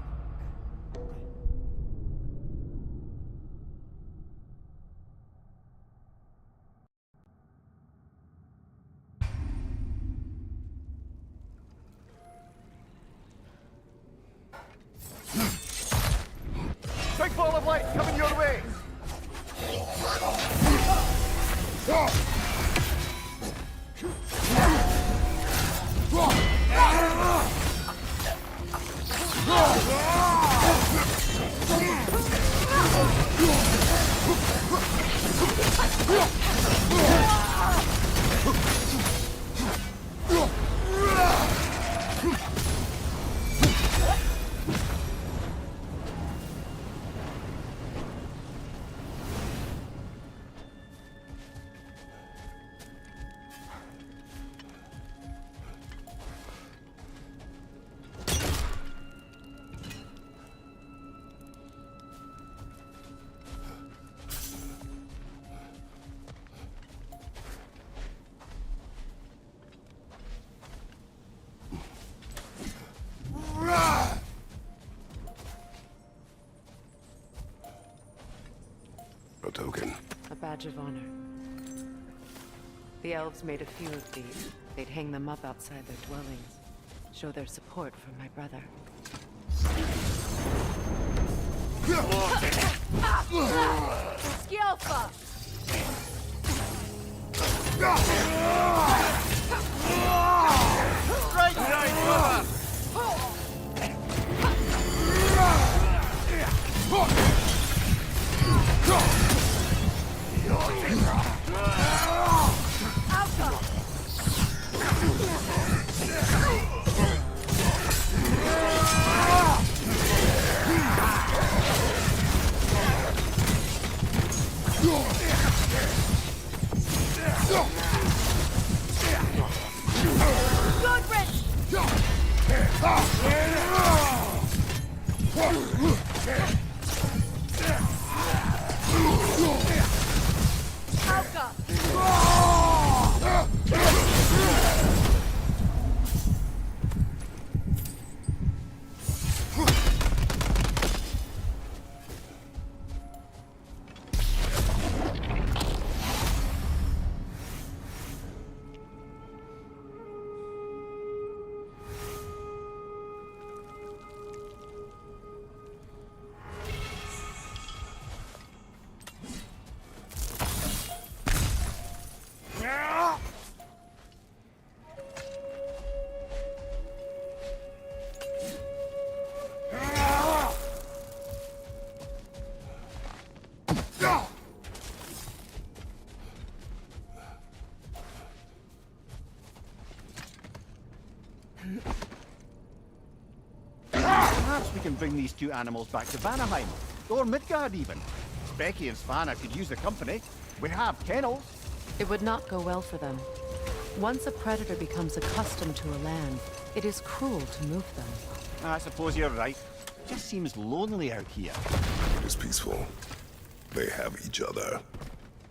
Big ball of light coming your way! A token. A badge of honor. The elves made a few of these. They'd hang them up outside their dwellings. Show their support for my brother. Skillful! Perhaps we can bring these two animals back to Vanaheim, or Midgard even. Becky and Svanna could use the company. We have kennels. It would not go well for them. Once a predator becomes accustomed to a land, it is cruel to move them. I suppose you're right. It just seems lonely out here. It is peaceful. They have each other.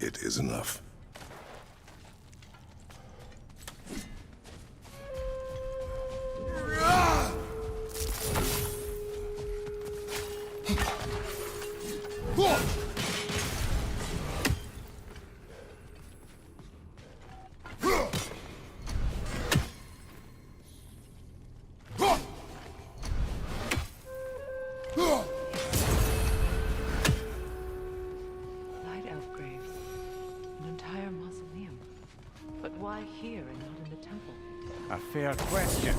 It is enough. Light elf graves. An entire mausoleum. But why here and not in the temple? A fair question.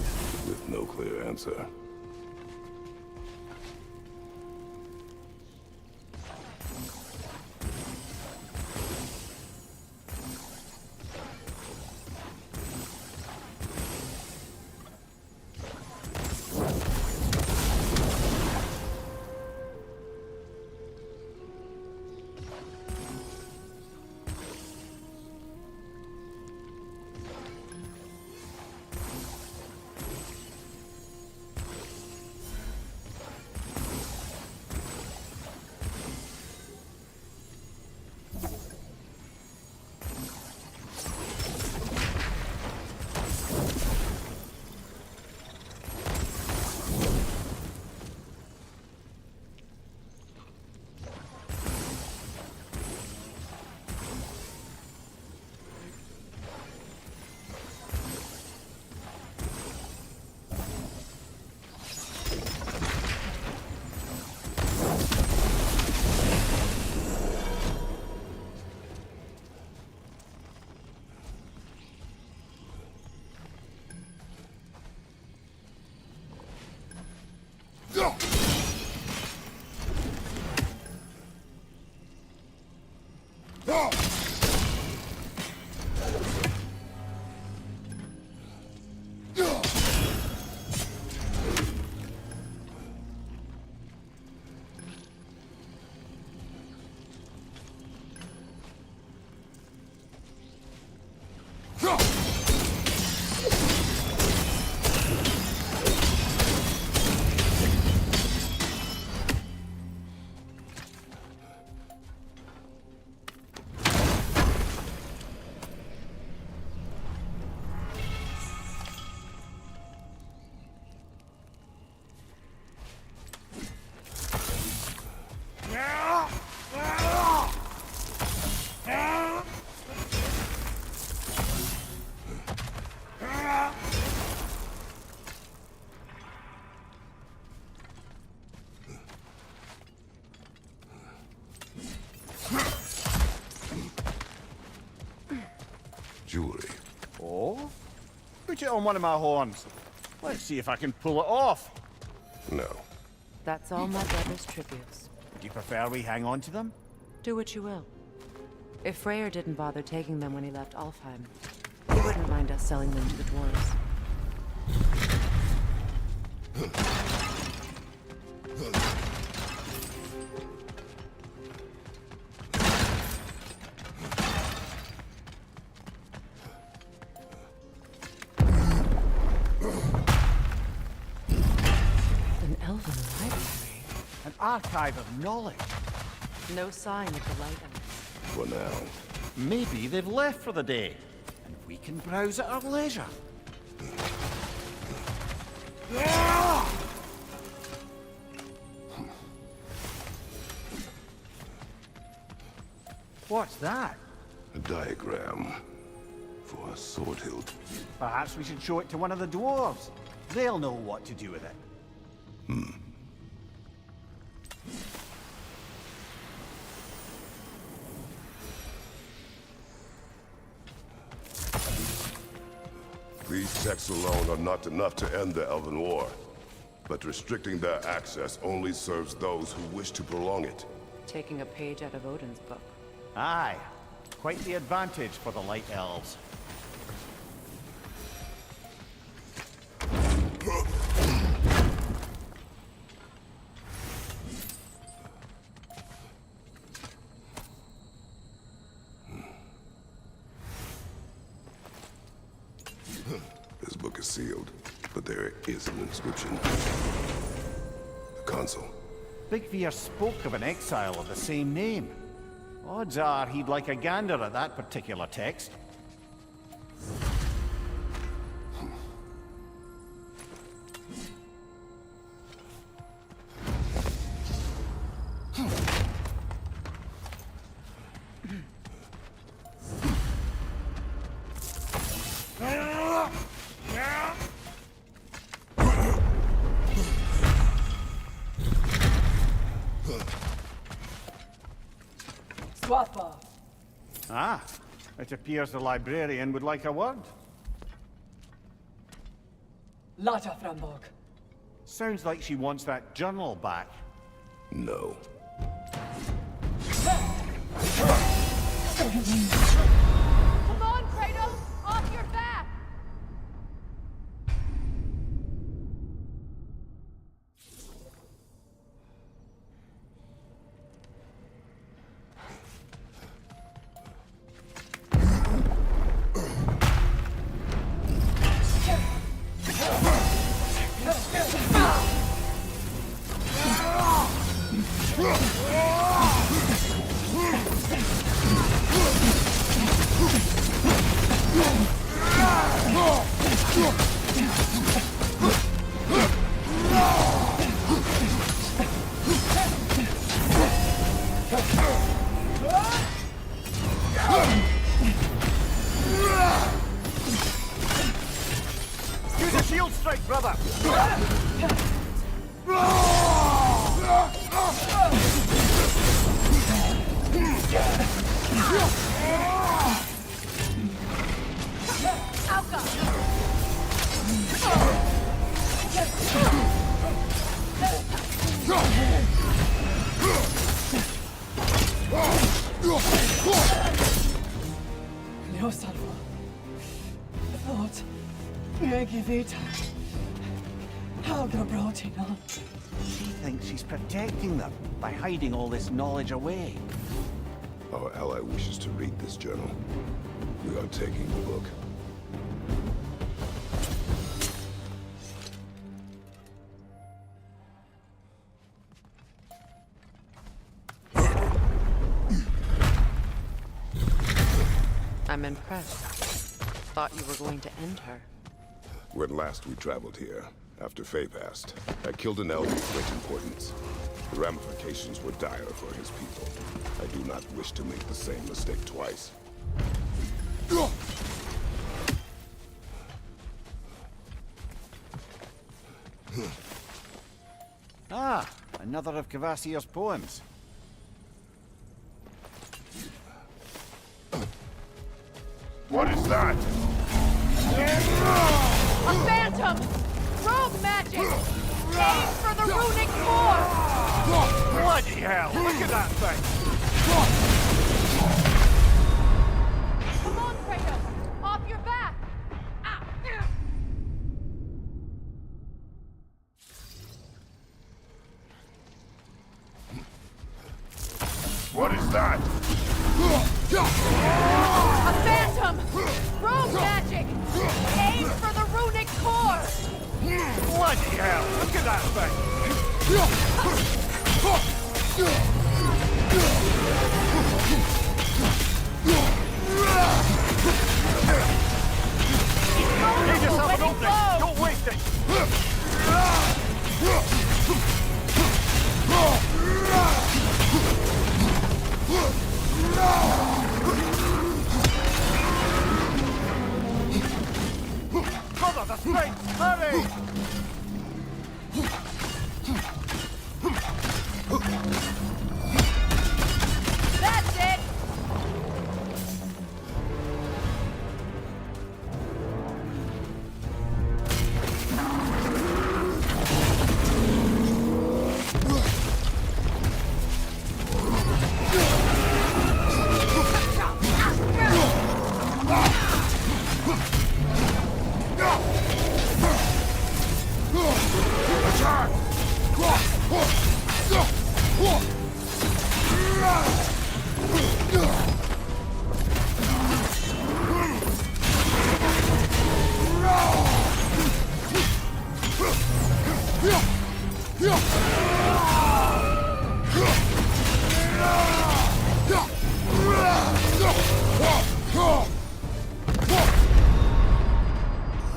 With no clear answer. jewelry. Oh? Put it on one of my horns. Let's see if I can pull it off. No. That's all my brother's tributes. Do you prefer we hang on to them? Do what you will. If Freyr didn't bother taking them when he left Alfheim, he wouldn't mind us selling them to the dwarves. An elven library. An archive of knowledge. No sign of the light elves. For now. Maybe they've left for the day, and we can browse at our leisure. What's that? A diagram for a sword hilt. Perhaps we should show it to one of the dwarves. They'll know what to do with it. These texts alone are not enough to end the Elven War. But restricting their access only serves those who wish to prolong it. Taking a page out of Odin's book. Aye. Quite the advantage for the Light Elves. This book is sealed, but there is an inscription. The console. Big Veer spoke of an exile of the same name. Odds are he'd like a gander at that particular text. Swappa. Ah, it appears the librarian would like a word. Lata Frambog. Sounds like she wants that journal back. No. Come on, Kratos! Off your back! Use a shield strike, brother! Leo Salva. Thought. Megi Vita. Helga Brotina. She thinks she's protecting them by hiding all this knowledge away. Our ally wishes to read this journal. We are taking the book. I'm impressed. Thought you were going to end her. When last we traveled here, after Faye passed, I killed an elf of great importance. The ramifications were dire for his people. I do not wish to make the same mistake twice. Ah, another of Kvasir's poems. What is that? A phantom! Rogue magic! Aim for the runic core! Bloody hell! Look at that thing! Come on, Kratos! Off your back! Ah. What is that? A phantom! Rogue magic! Aim for the runic core! Bloody hell! Look at that thing! Give yourself an opening! Don't waste it! Cover the space! Hurry! That's it!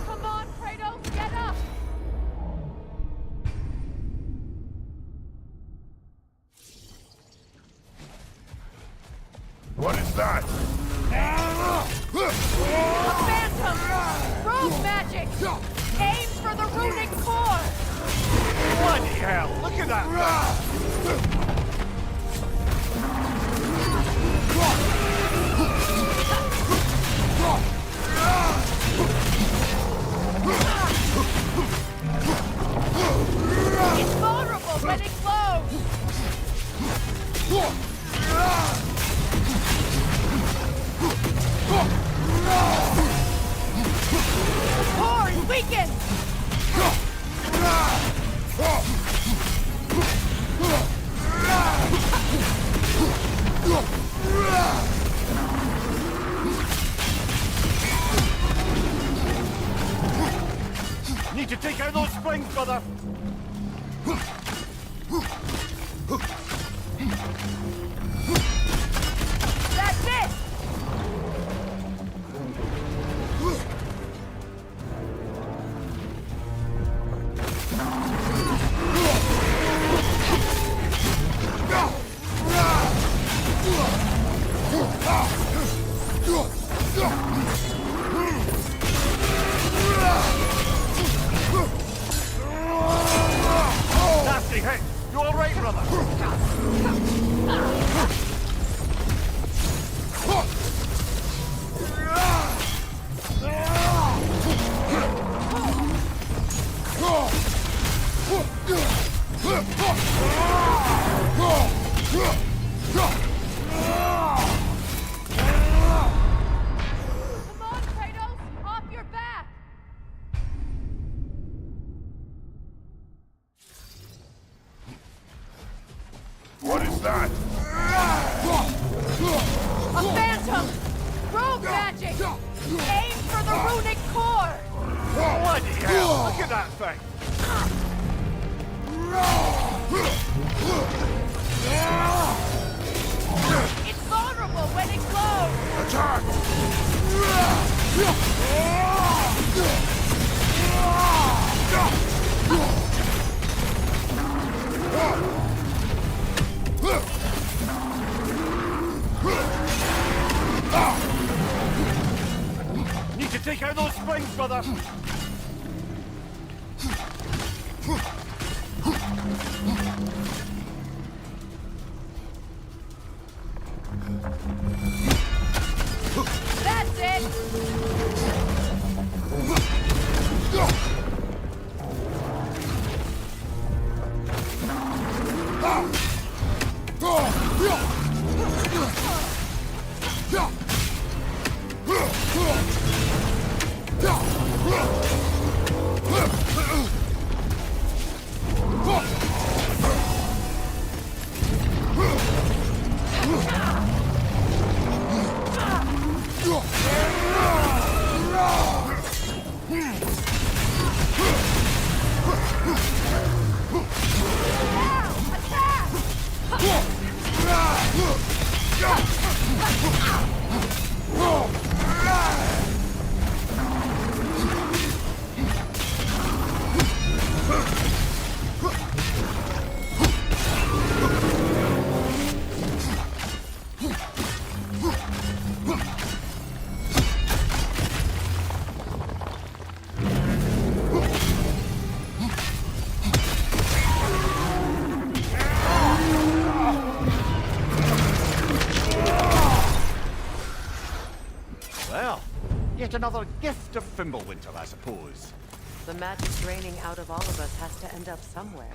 Come on, Kratos, get up! What is that? A phantom! Rogue magic! Aim for the runic core! Bloody hell! Look at that thing! It's vulnerable when it glows! The core is weakened! Need to take out those springs, brother! That's it! Nasty hit! You alright, brother? Come on, Kratos! Off your back! What is that? A phantom! Rogue magic! Aim for the runic core! Bloody hell! Look at that thing! It's vulnerable when it glows! Attack! Need to take out those springs, brother! That's it! another gift of Fimbulwinter, I suppose. The magic draining out of all of us has to end up somewhere.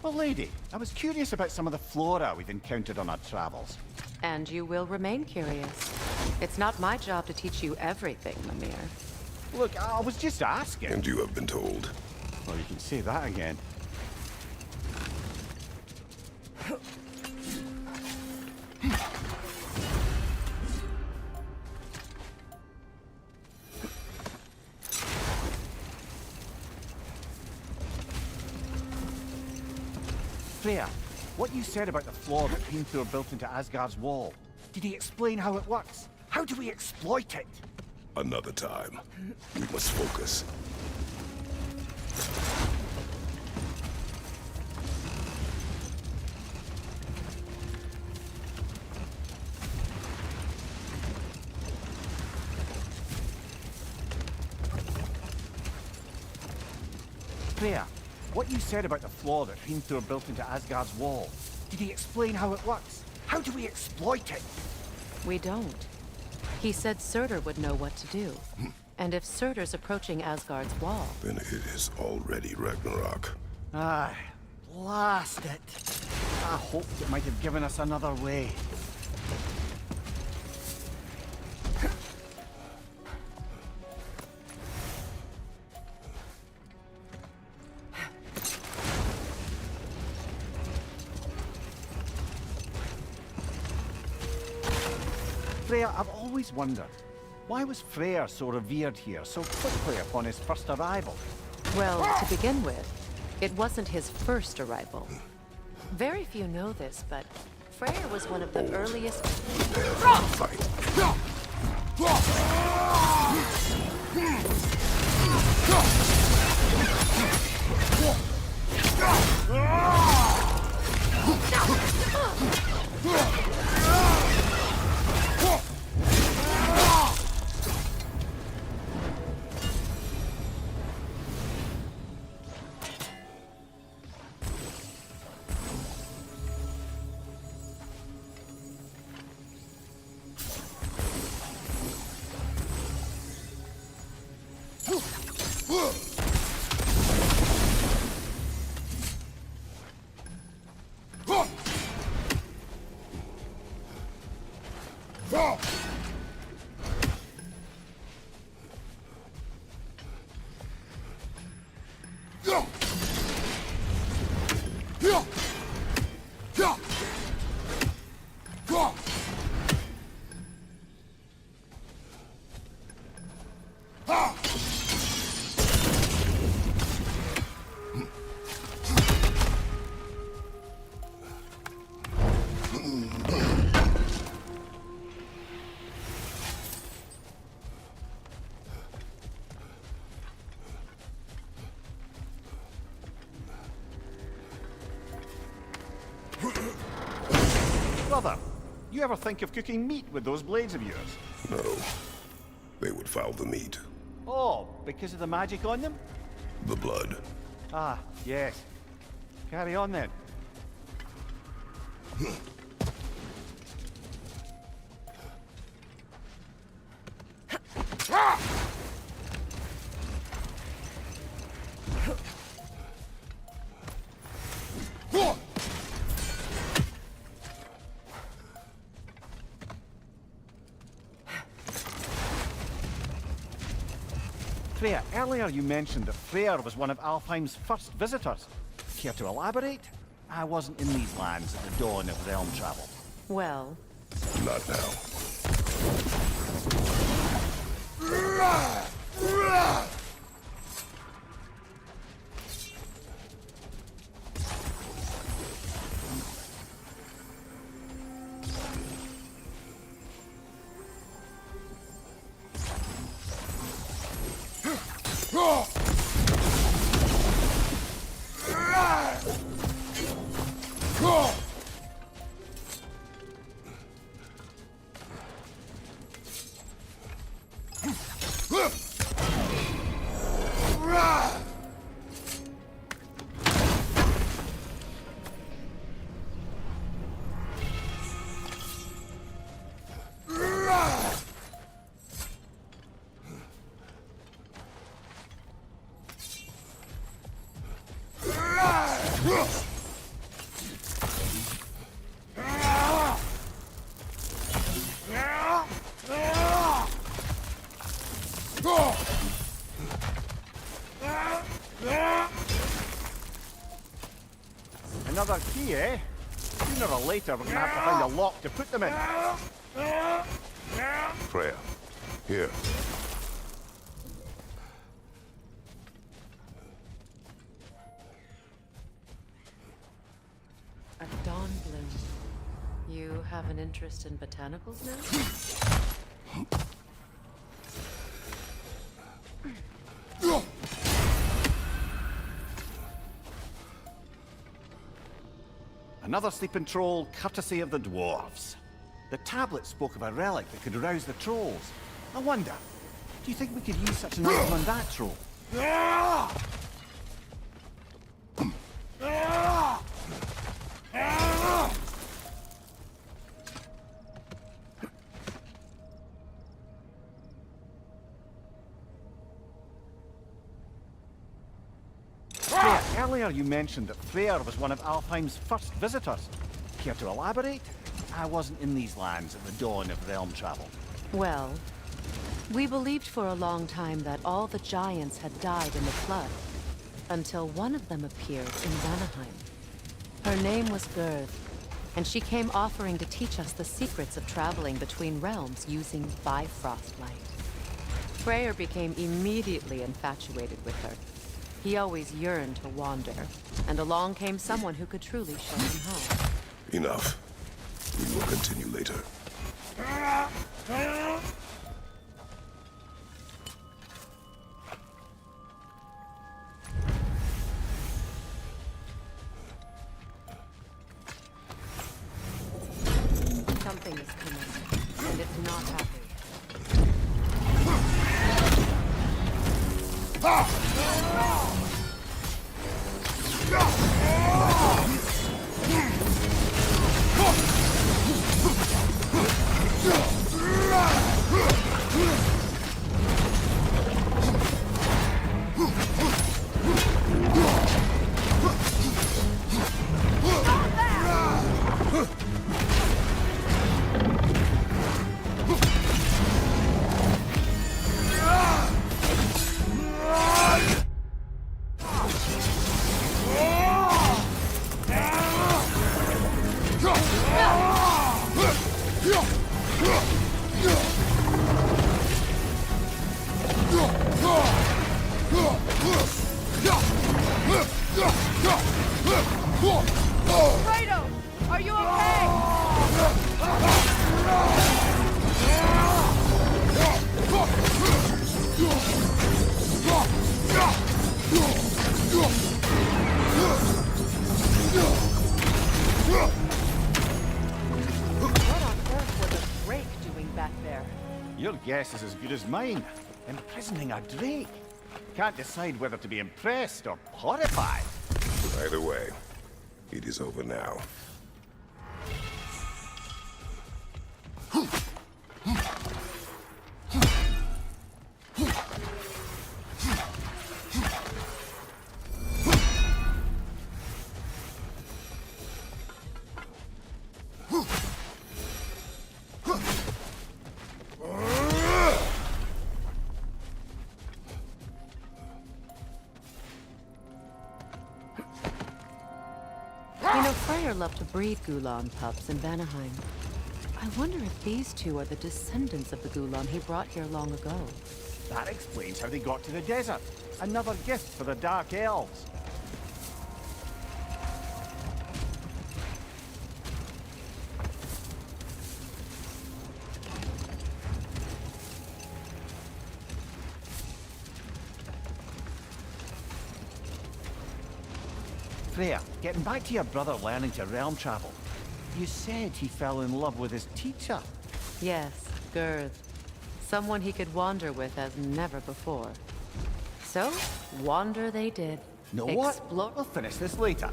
Well, lady, I was curious about some of the flora we've encountered on our travels. And you will remain curious. It's not my job to teach you everything, Mimir. Look, I was just asking. And you have been told. Well, you can say that again. Freya, what you said about the flaw that Hrimthur built into Asgard's wall, did he explain how it works? How do we exploit it? Another time. We must focus. Freya, what you said about the flaw that Hrimthur built into Asgard's wall, did he explain how it works? How do we exploit it? We don't. He said Surtur would know what to do. And if Surtur's approaching Asgard's wall... Then it is already Ragnarok. Aye, blast it. I hoped it might have given us another way. Freya, I've always wondered, why was Freyr so revered here so quickly upon his first arrival? Well, to begin with, it wasn't his first arrival. Very few know this, but Freyr was one of the earliest... Fight. Brother, you ever think of cooking meat with those blades of yours? No. They would foul the meat. Oh, because of the magic on them? The blood. Ah, yes. Carry on then. Freya, earlier you mentioned that Freyr was one of Alfheim's first visitors. Care to elaborate? I wasn't in these lands at the dawn of realm travel. Well, Not now. Another key, eh? Sooner or later, we're gonna have to find a lock to put them in. Freya, here. a dawn bloom. You have an interest in botanicals now? Another sleeping troll, courtesy of the dwarves. The tablet spoke of a relic that could arouse the trolls. I wonder, do you think we could use such an item on that troll? Freya, earlier you mentioned that Freyr was one of Alfheim's first visitors. Care to elaborate? I wasn't in these lands at the dawn of realm travel. Well, we believed for a long time that all the giants had died in the flood, until one of them appeared in Vanaheim. Her name was Gerd, and she came offering to teach us the secrets of traveling between realms using Bifrost light. Freyr became immediately infatuated with her. He always yearned to wander, and along came someone who could truly show him how. Enough. We will continue later. Something is coming, and it's not happy. Kratos, are you okay? What on earth was a drake doing back there? Your guess is as good as mine. Imprisoning a drake. Can't decide whether to be impressed or horrified. Either way, it is over now. Freyer loved to breed Gulan pups in Vanaheim. I wonder if these two are the descendants of the Gulan he brought here long ago. That explains how they got to the desert. Another gift for the Dark Elves. Freya, getting back to your brother learning to realm travel. You said he fell in love with his teacher. Yes, Girth. Someone he could wander with as never before. So, wander they did. Know what? We'll finish this later.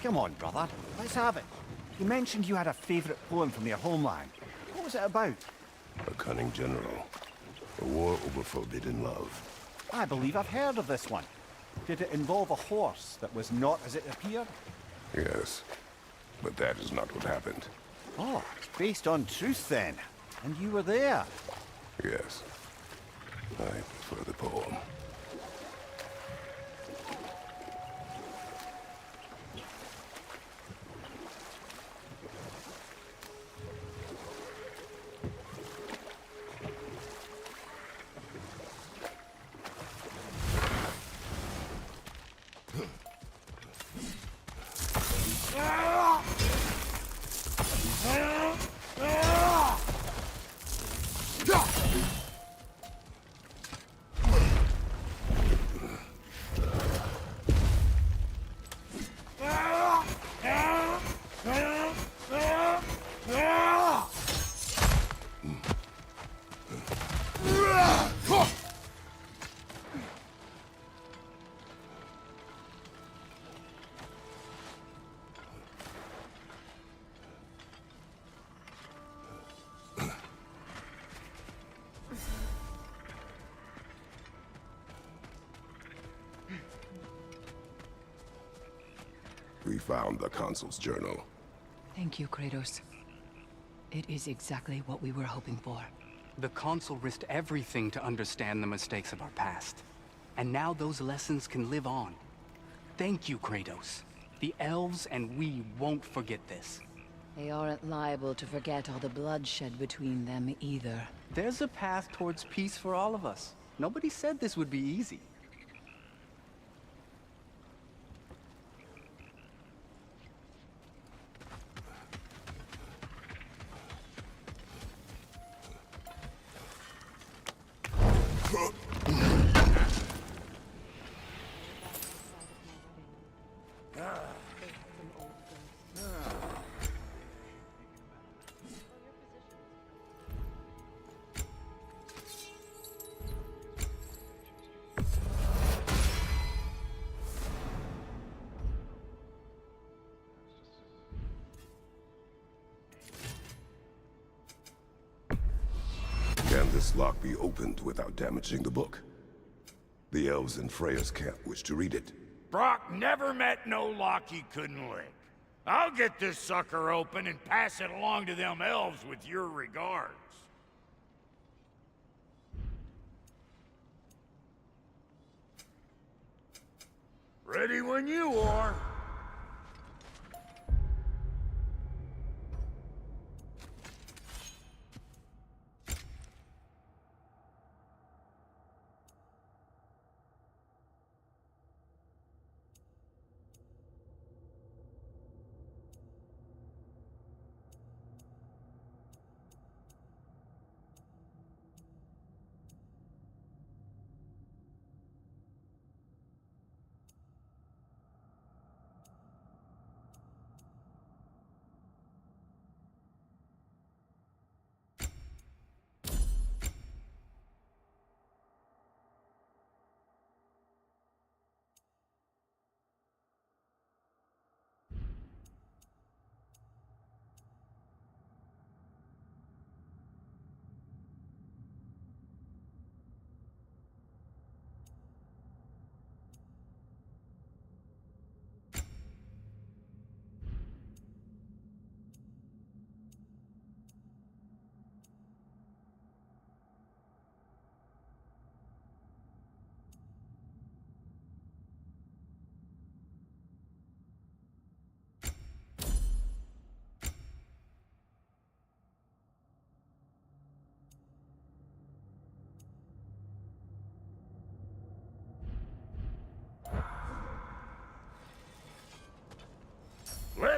Come on, brother. Let's have it. You mentioned you had a favorite poem from your homeland. What was it about? A cunning general. A war over forbidden love. I believe I've heard of this one. Did it involve a horse that was not as it appeared? Yes, but that is not what happened. Oh, it's based on truth then. And you were there. Yes, I prefer the poem. We found the Consul's journal. Thank you, Kratos. It is exactly what we were hoping for. The Consul risked everything to understand the mistakes of our past. And now those lessons can live on. Thank you, Kratos. The elves and we won't forget this. They aren't liable to forget all the bloodshed between them either. There's a path towards peace for all of us. Nobody said this would be easy. Can this lock be opened without damaging the book? The elves in Freya's camp wish to read it. Brock never met no lock he couldn't lick. I'll get this sucker open and pass it along to them elves with your regards. Ready when you are.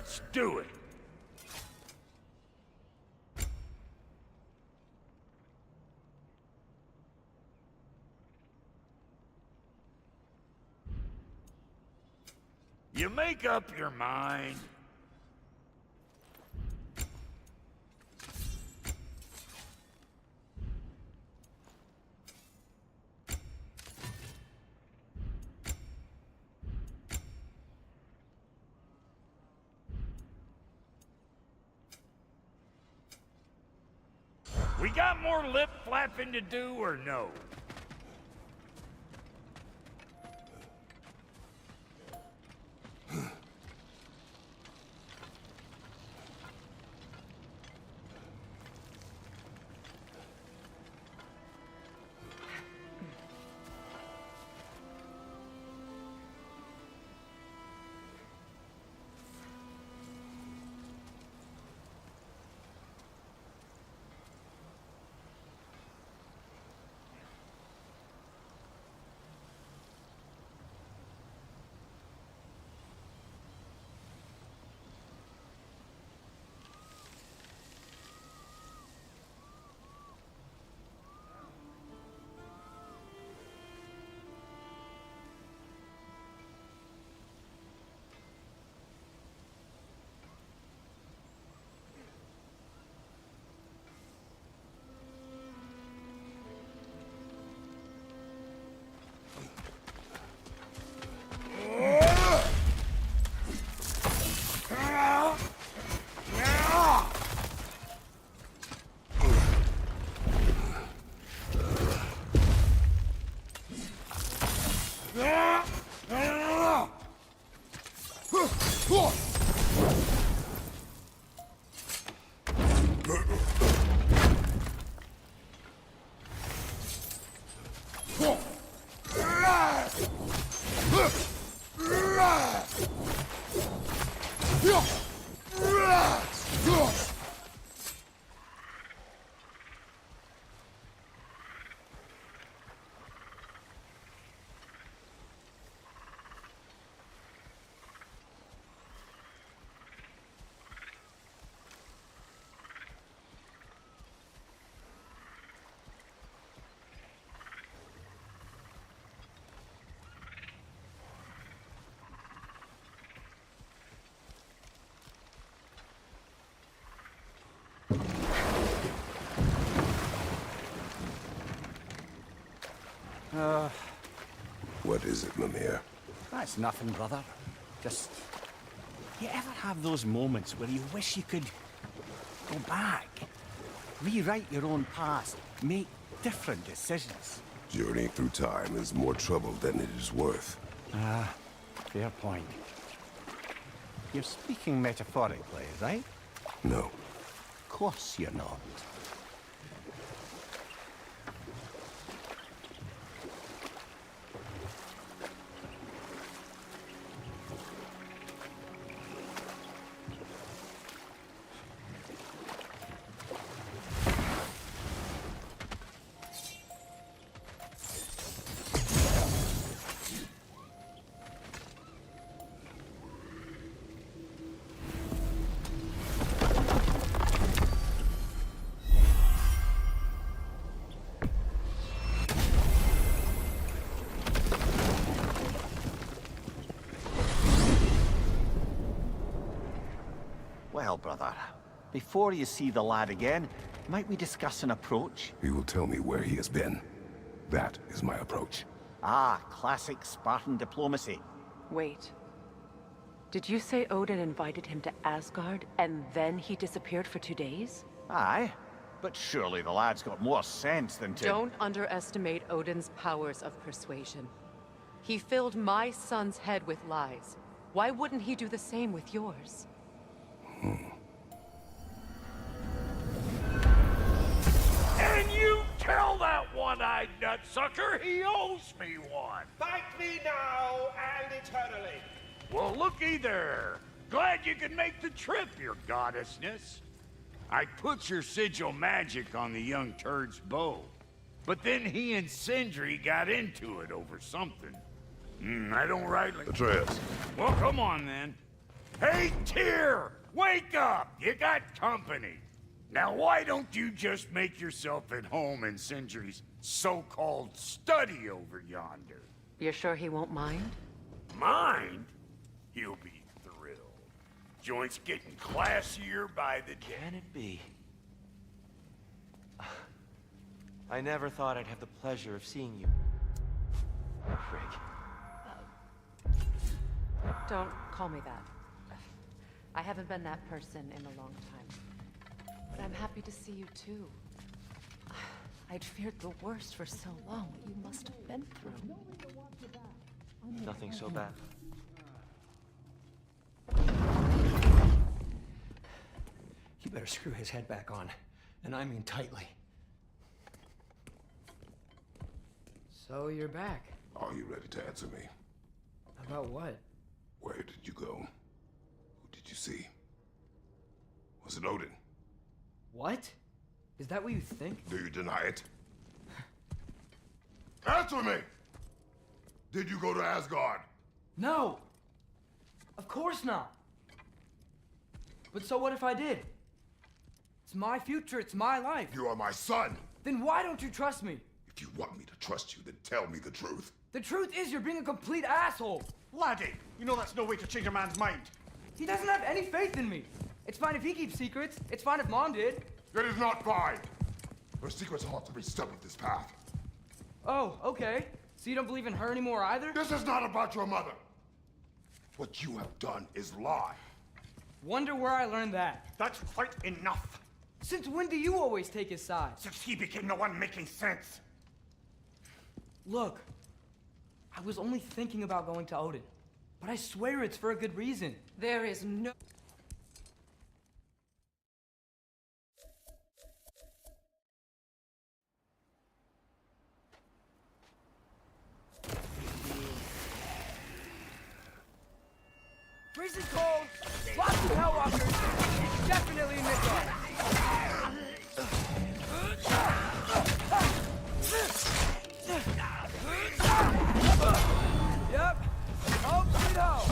Let's do it! You make up your mind. We got more lip flapping to do or no? What is it, Mimir? That's nothing, brother. Just... You ever have those moments where you wish you could... go back? Rewrite your own past, make different decisions? Journeying through time is more trouble than it is worth. Ah, fair point. You're speaking metaphorically, right? No. Of course you're not. Well, brother, before you see the lad again, might we discuss an approach? He will tell me where he has been. That is my approach. Ah, classic Spartan diplomacy. Wait. Did you say Odin invited him to Asgard, and then he disappeared for 2 days? Aye, but surely the lad's got more sense than to... Don't underestimate Odin's powers of persuasion. He filled my son's head with lies. Why wouldn't he do the same with yours? And you tell that one-eyed nutsucker he owes me one! Fight me now and eternally! Well, looky there. Glad you could make the trip, your goddessness. I put your sigil magic on the young turd's bow. But then he and Sindri got into it over something. I don't rightly... Atreus. Well, come on then. Hey, Tyr! Wake up! You got company. Now why don't you just make yourself at home in Sindri's so-called study over yonder? You're sure he won't mind? Mind? He'll be thrilled. Joint's getting classier by the day. Can it be? I never thought I'd have the pleasure of seeing you. Frig. Don't call me that. I haven't been that person in a long time. But I'm happy to see you too. I'd feared the worst for so long. What you must have been through. Nothing so bad. You better screw his head back on. And I mean tightly. So you're back. Are you ready to answer me? About what? Where did you go? Who did you see? Was it Odin? What? Is that what you think? Do you deny it? Answer me! Did you go to Asgard? No! Of course not! But so what if I did? It's my future, it's my life. You are my son! Then why don't you trust me? If you want me to trust you, then tell me the truth. The truth is you're being a complete asshole! Laddie, you know that's no way to change a man's mind. He doesn't have any faith in me. It's fine if he keeps secrets. It's fine if Mom did. It is not fine! Her secrets ought to be stuck with this path. Oh, okay. So you don't believe in her anymore either? This is not about your mother! What you have done is lie. Wonder where I learned that. That's quite enough. Since when do you always take his side? Since he became the one making sense. Look, I was only thinking about going to Odin, but I swear it's for a good reason. There is no... Freezing cold, lots of Hellwalkers, definitely in Midgard. Yep, home sweet home.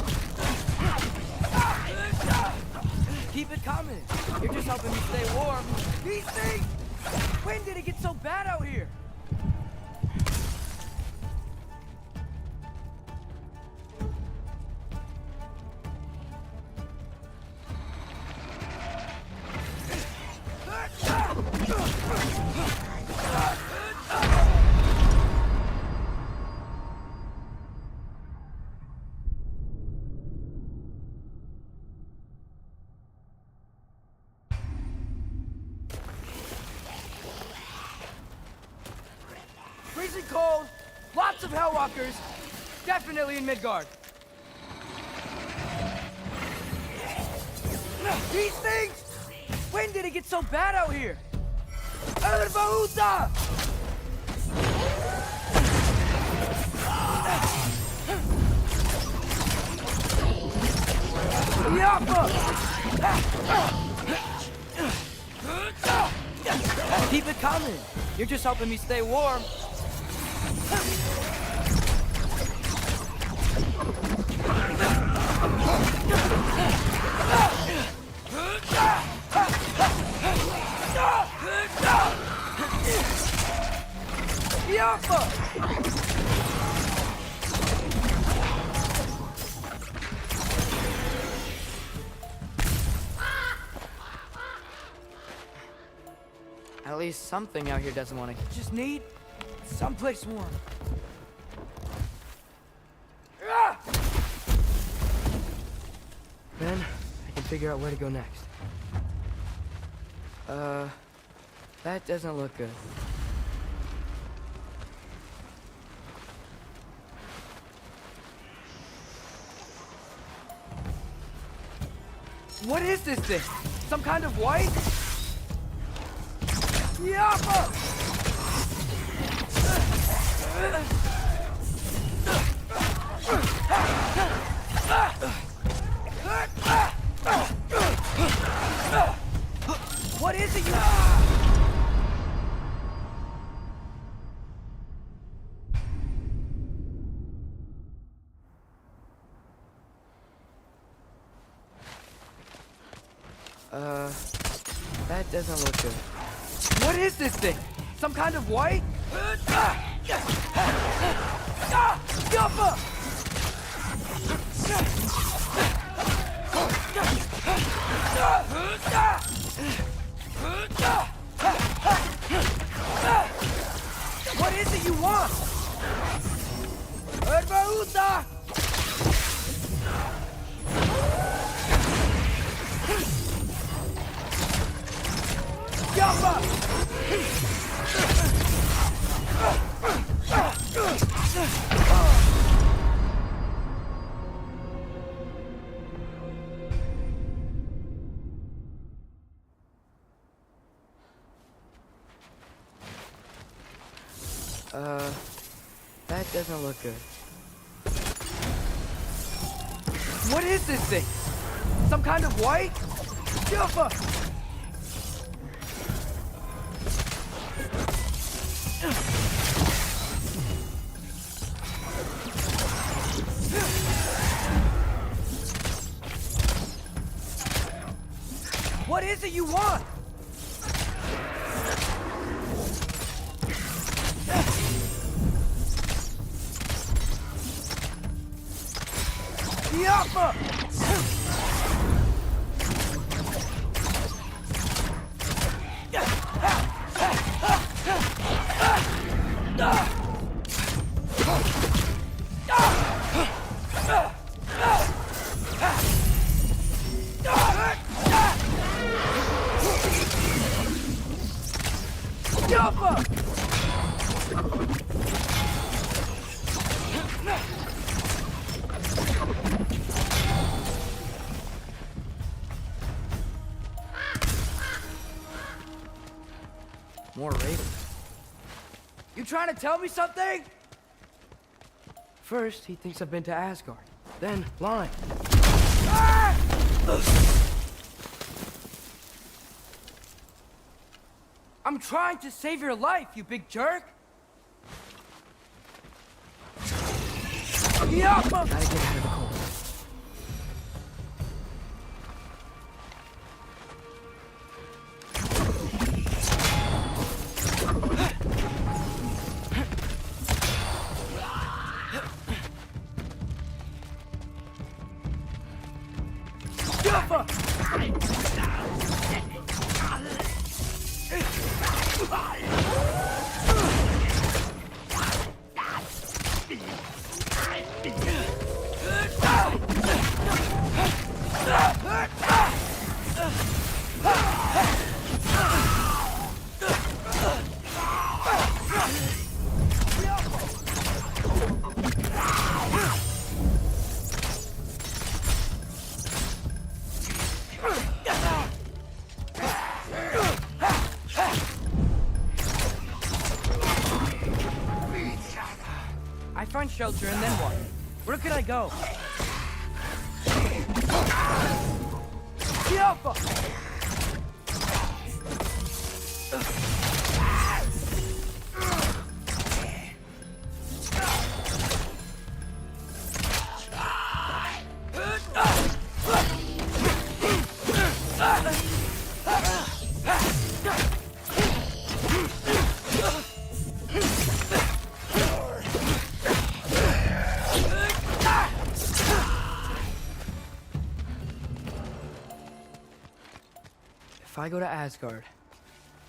Keep it coming. You're just helping me stay warm. These things! When did it get so bad out here? Freezing cold, lots of Hellwalkers, definitely in Midgard. These things! When did it get so bad out here? Erbaúta! Keep it coming. You're just helping me stay warm. At least something out here doesn't want to. Just need someplace warm. Then I can figure out where to go next. That doesn't look good. What is this thing? Some kind of white? Yappa! What is it you... That doesn't look good. What is this thing? Some kind of white? Yuppa! What is it you want? Erbaúta! Yuppa! That doesn't look good. What is this thing? Some kind of white? Yuppa! What is it you want? Yuppa! More raiders. You trying to tell me something? First, he thinks I've been to Asgard. Then, lying. Ah! I'm trying to save your life, you big jerk! Yup! Gotta get out of the cold. I find shelter and then what? Where could I go? Yuppa! If I go to Asgard,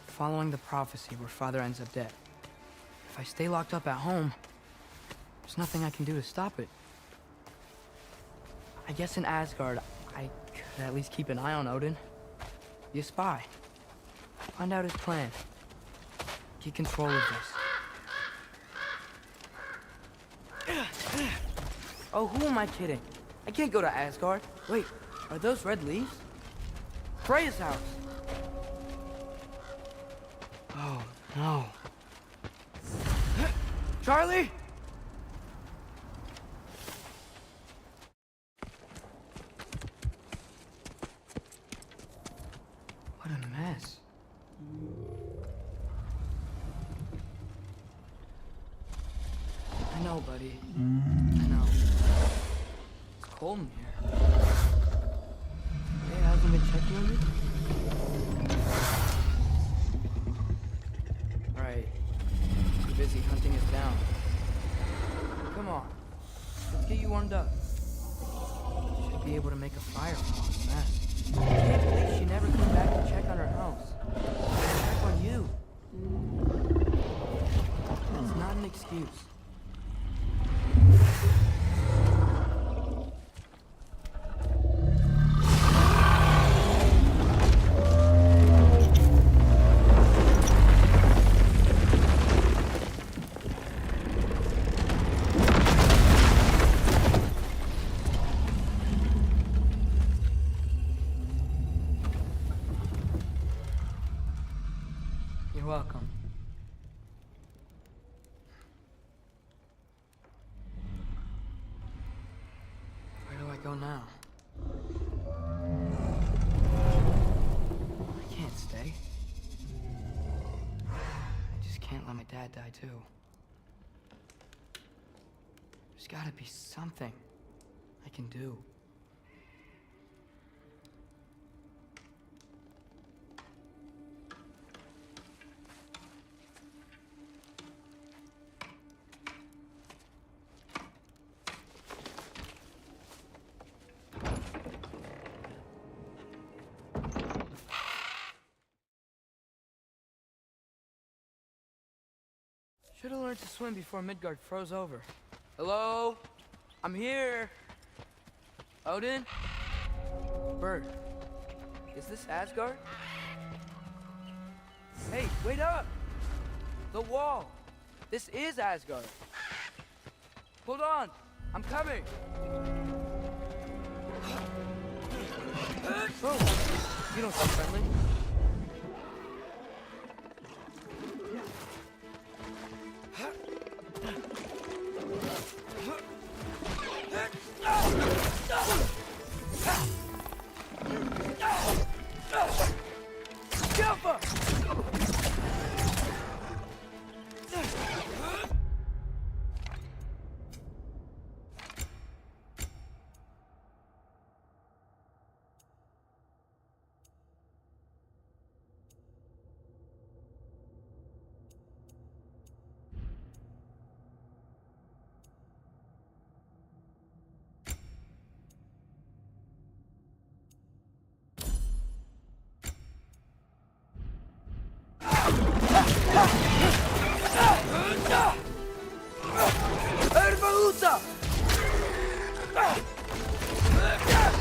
following the prophecy where Father ends up dead, if I stay locked up at home, there's nothing I can do to stop it. I guess in Asgard, I could at least keep an eye on Odin. Be a spy. Find out his plan. Get control of this. Oh, who am I kidding? I can't go to Asgard. Wait, are those red leaves? Freya's house. Oh, no. Charlie? What a mess. I know, buddy. I know. It's cold in here. Hey, hasn't been checking on you? busy hunting us down. Come on, let's get you warmed up. Should be able to make a fire from all this mess. I can't believe she never came back to check on her house. Check on you. It's not an excuse. You're welcome. Where do I go now? I can't stay. I just can't let my dad die too. There's gotta be something I can do. Should have learned to swim before Midgard froze over. Hello? I'm here. Odin? Bird. Is this Asgard? Hey, wait up! The wall! This is Asgard. Hold on! I'm coming! Oh, you don't seem friendly.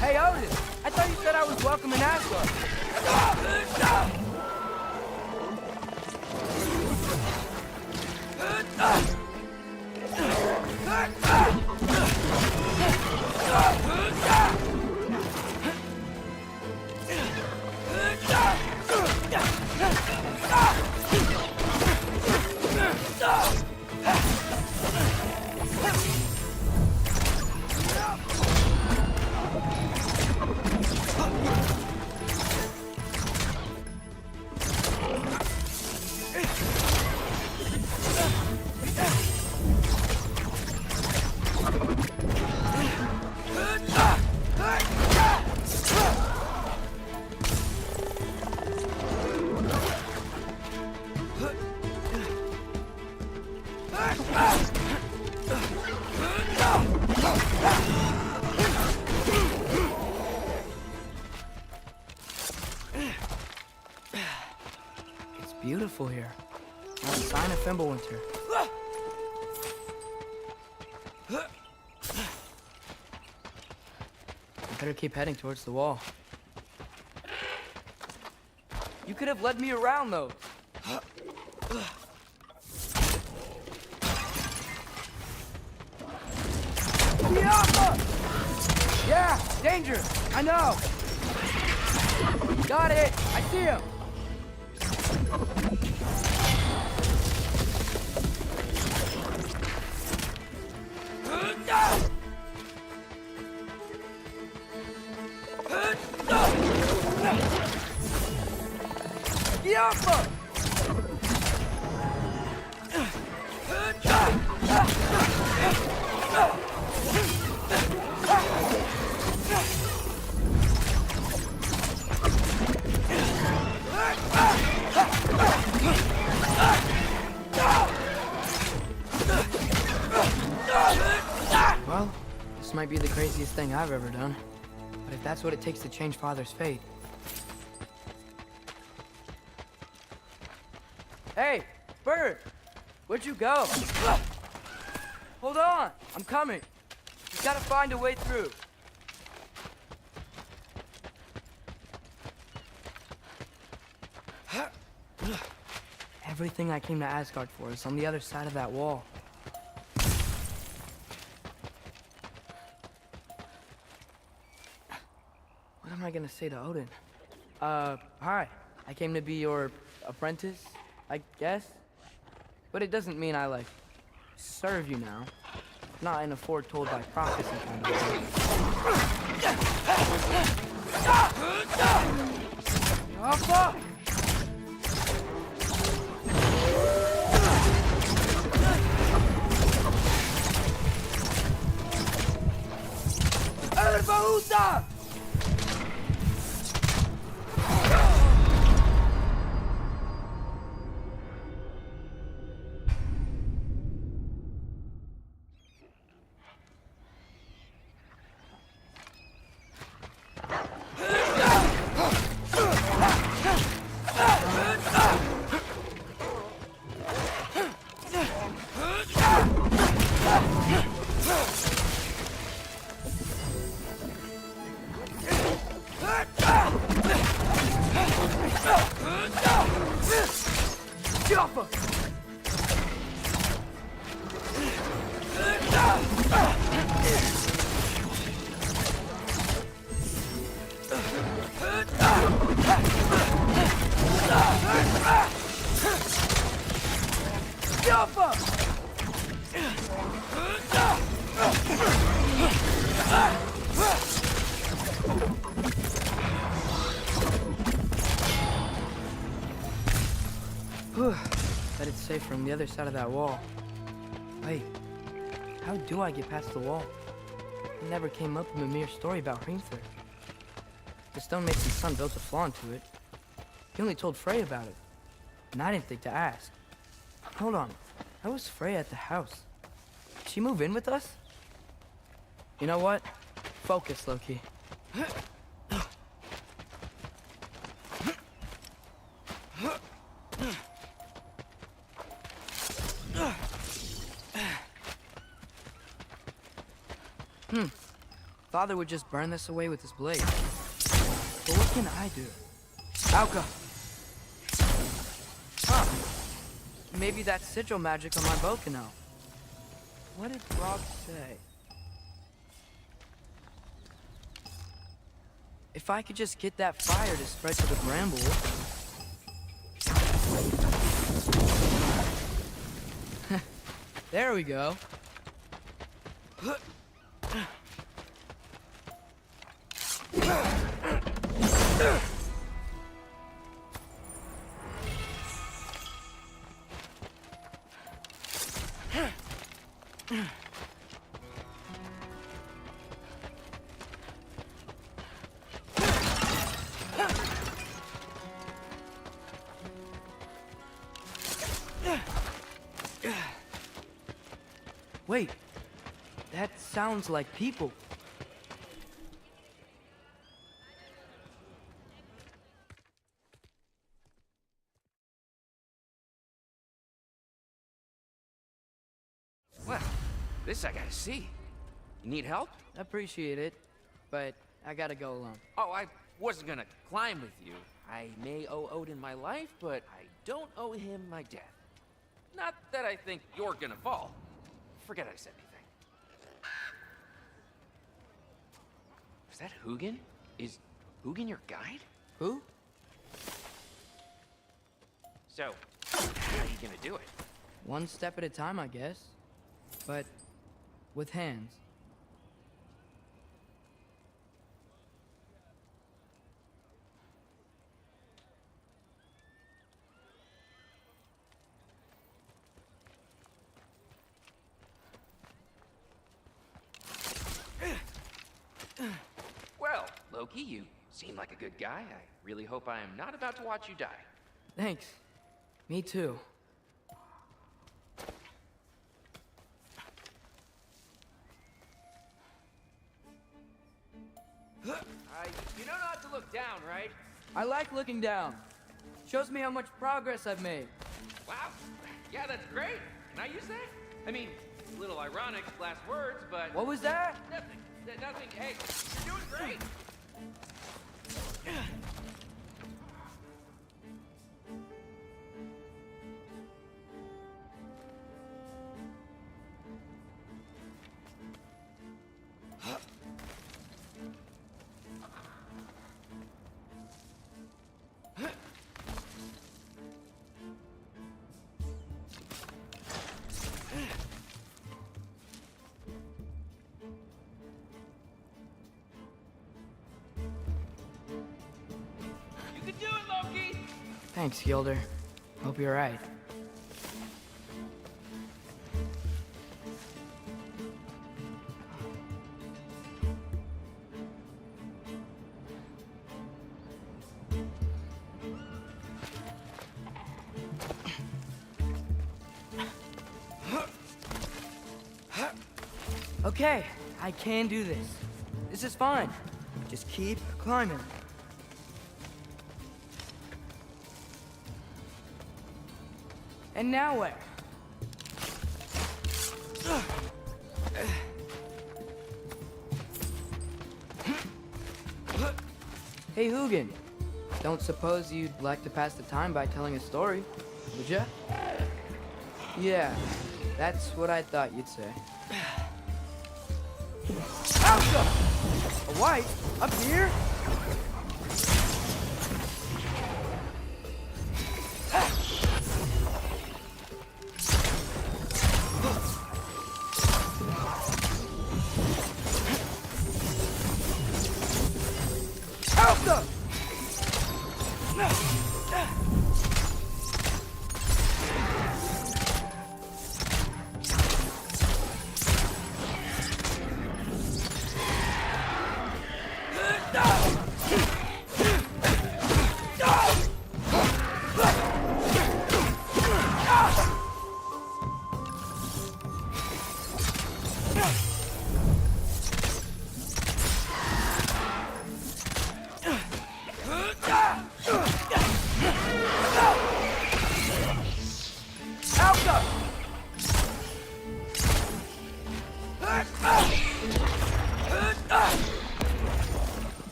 Hey, Odin! I thought you said I was welcome in Asgard. It's beautiful here. Not a sign of Fimbulwinter. I better keep heading towards the wall. You could have led me around, though. Yeah, danger! I know! Got it! I see him! This might be the craziest thing I've ever done. But if that's what it takes to change Father's fate... Hey, Bird! Where'd you go? Hold on! I'm coming! You gotta find a way through. Everything I came to Asgard for is on the other side of that wall. What am I gonna say to Odin? Hi. I came to be your apprentice, I guess? But it doesn't mean I, like, serve you now. Not in a foretold by prophecy kind of way. Alpha! Bahuta! Bet it's safe from the other side of that wall. Wait, how do I get past the wall? It never came up in Mimir's story about Hrimthur. The stonemason's son built a flaw into it. He only told Frey about it, and I didn't think to ask. Hold on, how was Frey at the house? Did she move in with us? You know what? Focus, Loki. Father would just burn this away with his blade. But what can I do? Alka! Huh. Maybe that's sigil magic on my bow can help. What did Rob say? If I could just get that fire to spread to the bramble... There we go. Wait, that sounds like people. Well, this I gotta see. You need help? Appreciate it, but I gotta go alone. Oh, I wasn't gonna climb with you. I may owe Odin my life, but I don't owe him my death. Not that I think you're gonna fall. Forget I said anything. Is that Hugin? Is Hugin your guide? Who? So, how are you gonna do it? One step at a time, I guess. But with hands. Well, Loki, you seem like a good guy. I really hope I am not about to watch you die. Thanks. Me too. You know not to look down, right? I like looking down. Shows me how much progress I've made. Wow. Yeah, that's great. Can I use that? I mean, a little ironic, last words, but... What was that? Nothing. Nothing. Hey, you're doing great. You can do it, Loki! Thanks, Gilder. Hope you're right. Okay, I can do this. This is fine. Just keep climbing. And now where? Hey, Hugin. Don't suppose you'd like to pass the time by telling a story, would ya? Yeah, that's what I thought you'd say. Alka! A white? Up here? Alka!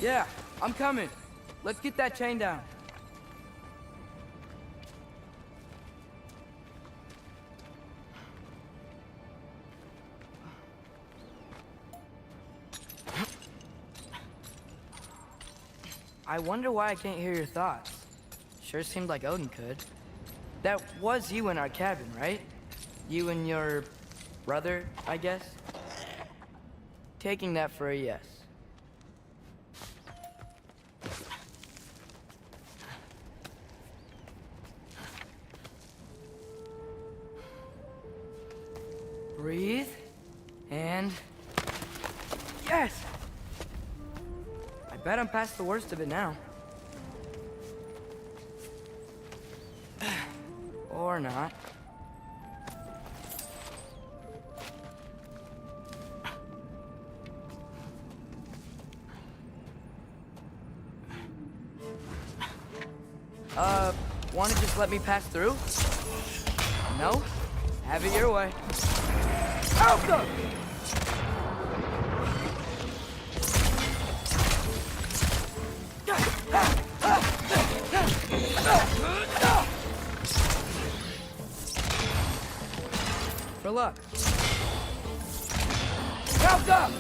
Yeah, I'm coming. Let's get that chain down. I wonder why I can't hear your thoughts. Sure seemed like Odin could. That was you in our cabin, right? You and your brother, I guess? Taking that for a yes. Breathe, and... Yes! I bet I'm past the worst of it now. Or not. Wanna just let me pass through? No? Have it your way. Alka! For luck. Alka!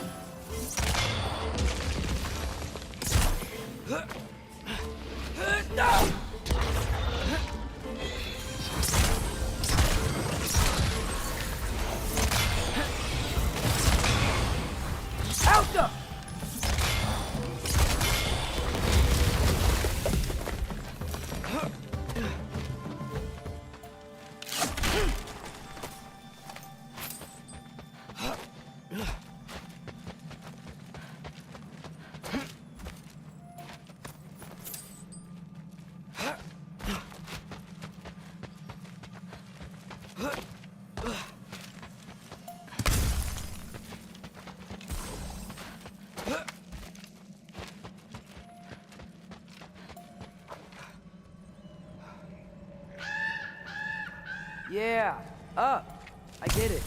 Alka! Yeah, up. I get it.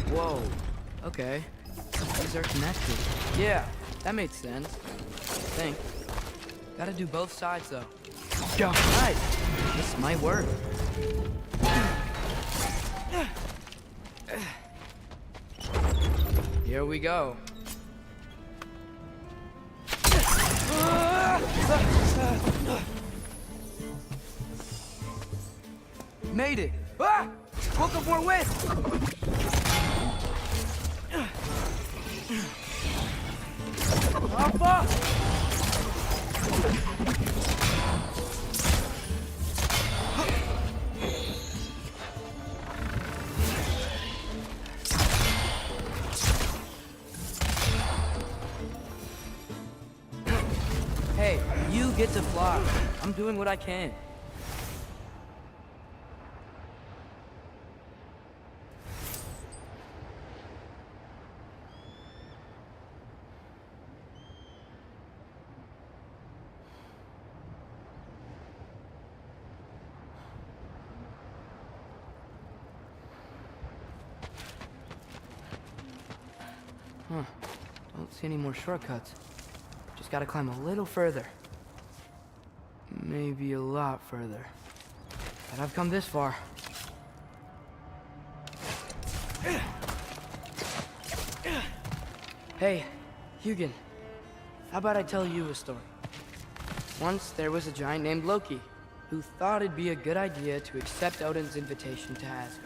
Whoa. Okay. These are connected. Yeah, that made sense. I think. Gotta do both sides, though. Go. Right. This might work. Here we go. Made it! Ah! Woke up more wind! Alpha! Hey, you get to fly. I'm doing what I can. Huh. Don't see any more shortcuts. Just gotta climb a little further. Maybe a lot further. But I've come this far. Hey, Hugin. How about I tell you a story? Once there was a giant named Loki who thought it'd be a good idea to accept Odin's invitation to Asgard.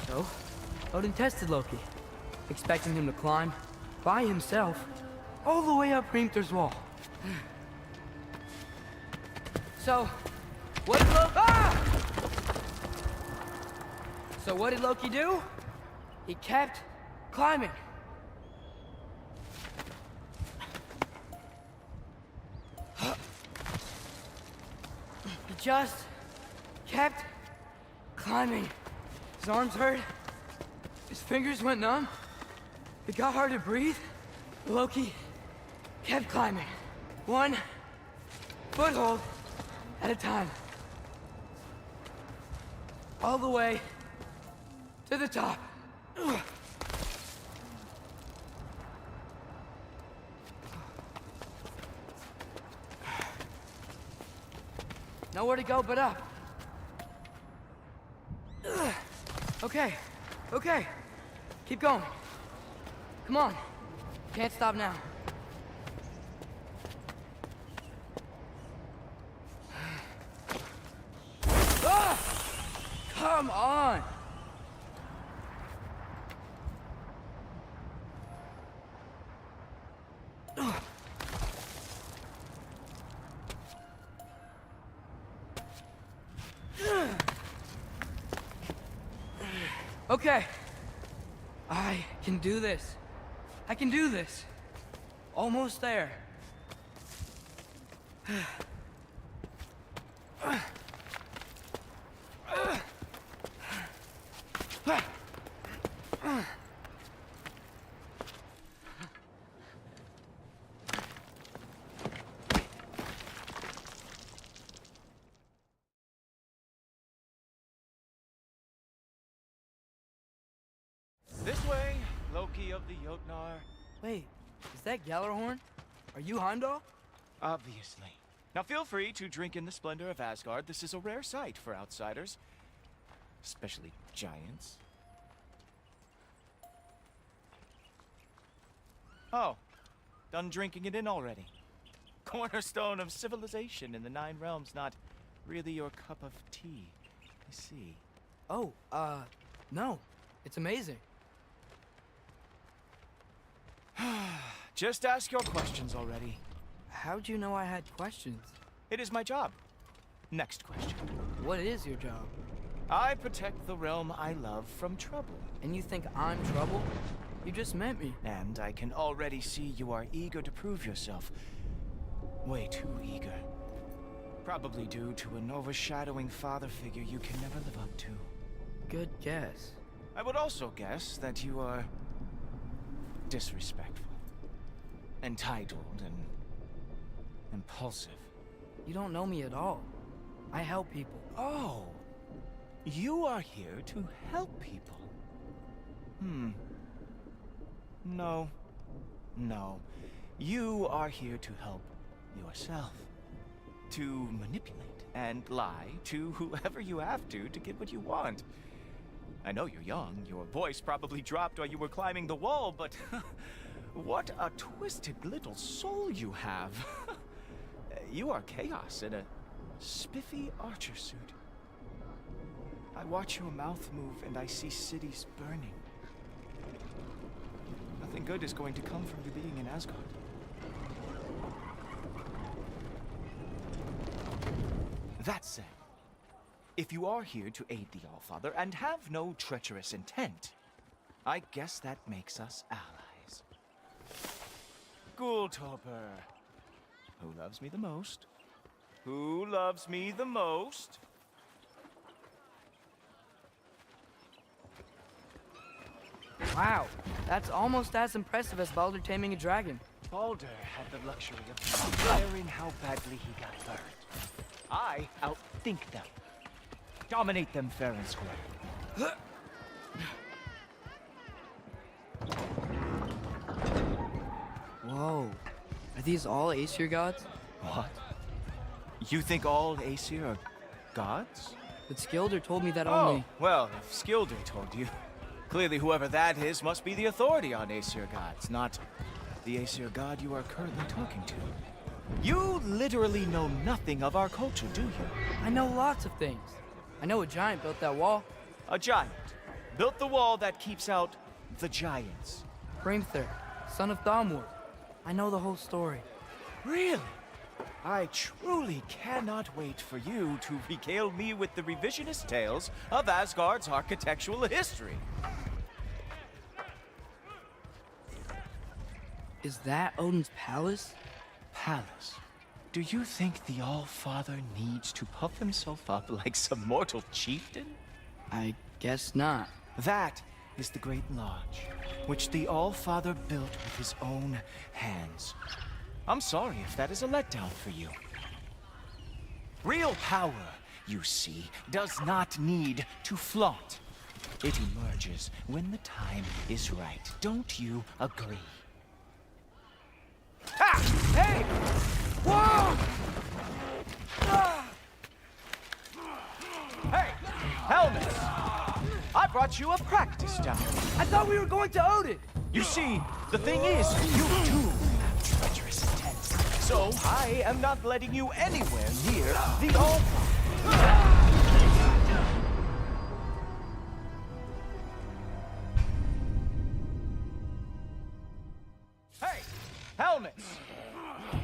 So, Odin tested Loki, expecting him to climb by himself all the way up Hrimthur's wall. So, what did Loki do? He kept climbing. He just kept climbing. His arms hurt. His fingers went numb. It got hard to breathe. Loki kept climbing. One foothold at a time. All the way to the top. Nowhere to go but up. Okay, okay. Keep going. Come on. Can't stop now. Ah! Come on! Okay. I can do this. I can do this. Almost there. This way, Loki of the Jotnar. Wait, is that Gjallarhorn? Are you Heimdall? Obviously. Now feel free to drink in the splendor of Asgard. This is a rare sight for outsiders. Especially giants. Oh, done drinking it in already. Cornerstone of civilization in the Nine Realms, not really your cup of tea, I see. Oh, no. It's amazing. Just ask your questions already. How'd you know I had questions? It is my job. Next question. What is your job? I protect the realm I love from trouble. And you think I'm trouble? You just met me. And I can already see you are eager to prove yourself. Way too eager. Probably due to an overshadowing father figure you can never live up to. good guess. I would also guess that you are disrespectful, entitled, and impulsive. You don't know me at all. I help people. Oh, you are here to help people. No. You are here to help yourself. To manipulate and lie to whoever you have to get what you want. I know you're young. Your voice probably dropped while you were climbing the wall, but what a twisted little soul you have. You are chaos in a spiffy archer suit. I watch your mouth move and I see cities burning. Nothing good is going to come from you being in Asgard. That said, if you are here to aid the Allfather and have no treacherous intent, I guess that makes us allies. Gultoper. Who loves me the most? Who loves me the most? Wow, that's almost as impressive as Baldur taming a dragon. Baldur had the luxury of admiring how badly he got burned. I outthink them. Dominate them fair and square. Whoa. Are these all Aesir gods? What? You think all Aesir are gods? But Skilder told me that Oh, only... well, if Skilder told you, clearly whoever that is must be the authority on Aesir gods, not the Aesir god you are currently talking to. You literally know nothing of our culture, do you? I know lots of things. I know a giant built that wall. A giant built the wall that keeps out the giants. Hrimthur, son of Thamur. I know the whole story. Really? I truly cannot wait for you to regale me with the revisionist tales of Asgard's architectural history. Is that Odin's palace? Palace? Do you think the All-Father needs to puff himself up like some mortal chieftain? I guess not. That is the Great Lodge, which the All-Father built with his own hands. I'm sorry if that is a letdown for you. Real power, you see, does not need to flaunt. It emerges when the time is right. Don't you agree? Ha! Hey! Whoa! Hey! Helmets! I brought you a practice down. I thought we were going to Odin! You see, the thing is, you do have treacherous intent. So I am not letting you anywhere near the All-Father. Hey! Helmets!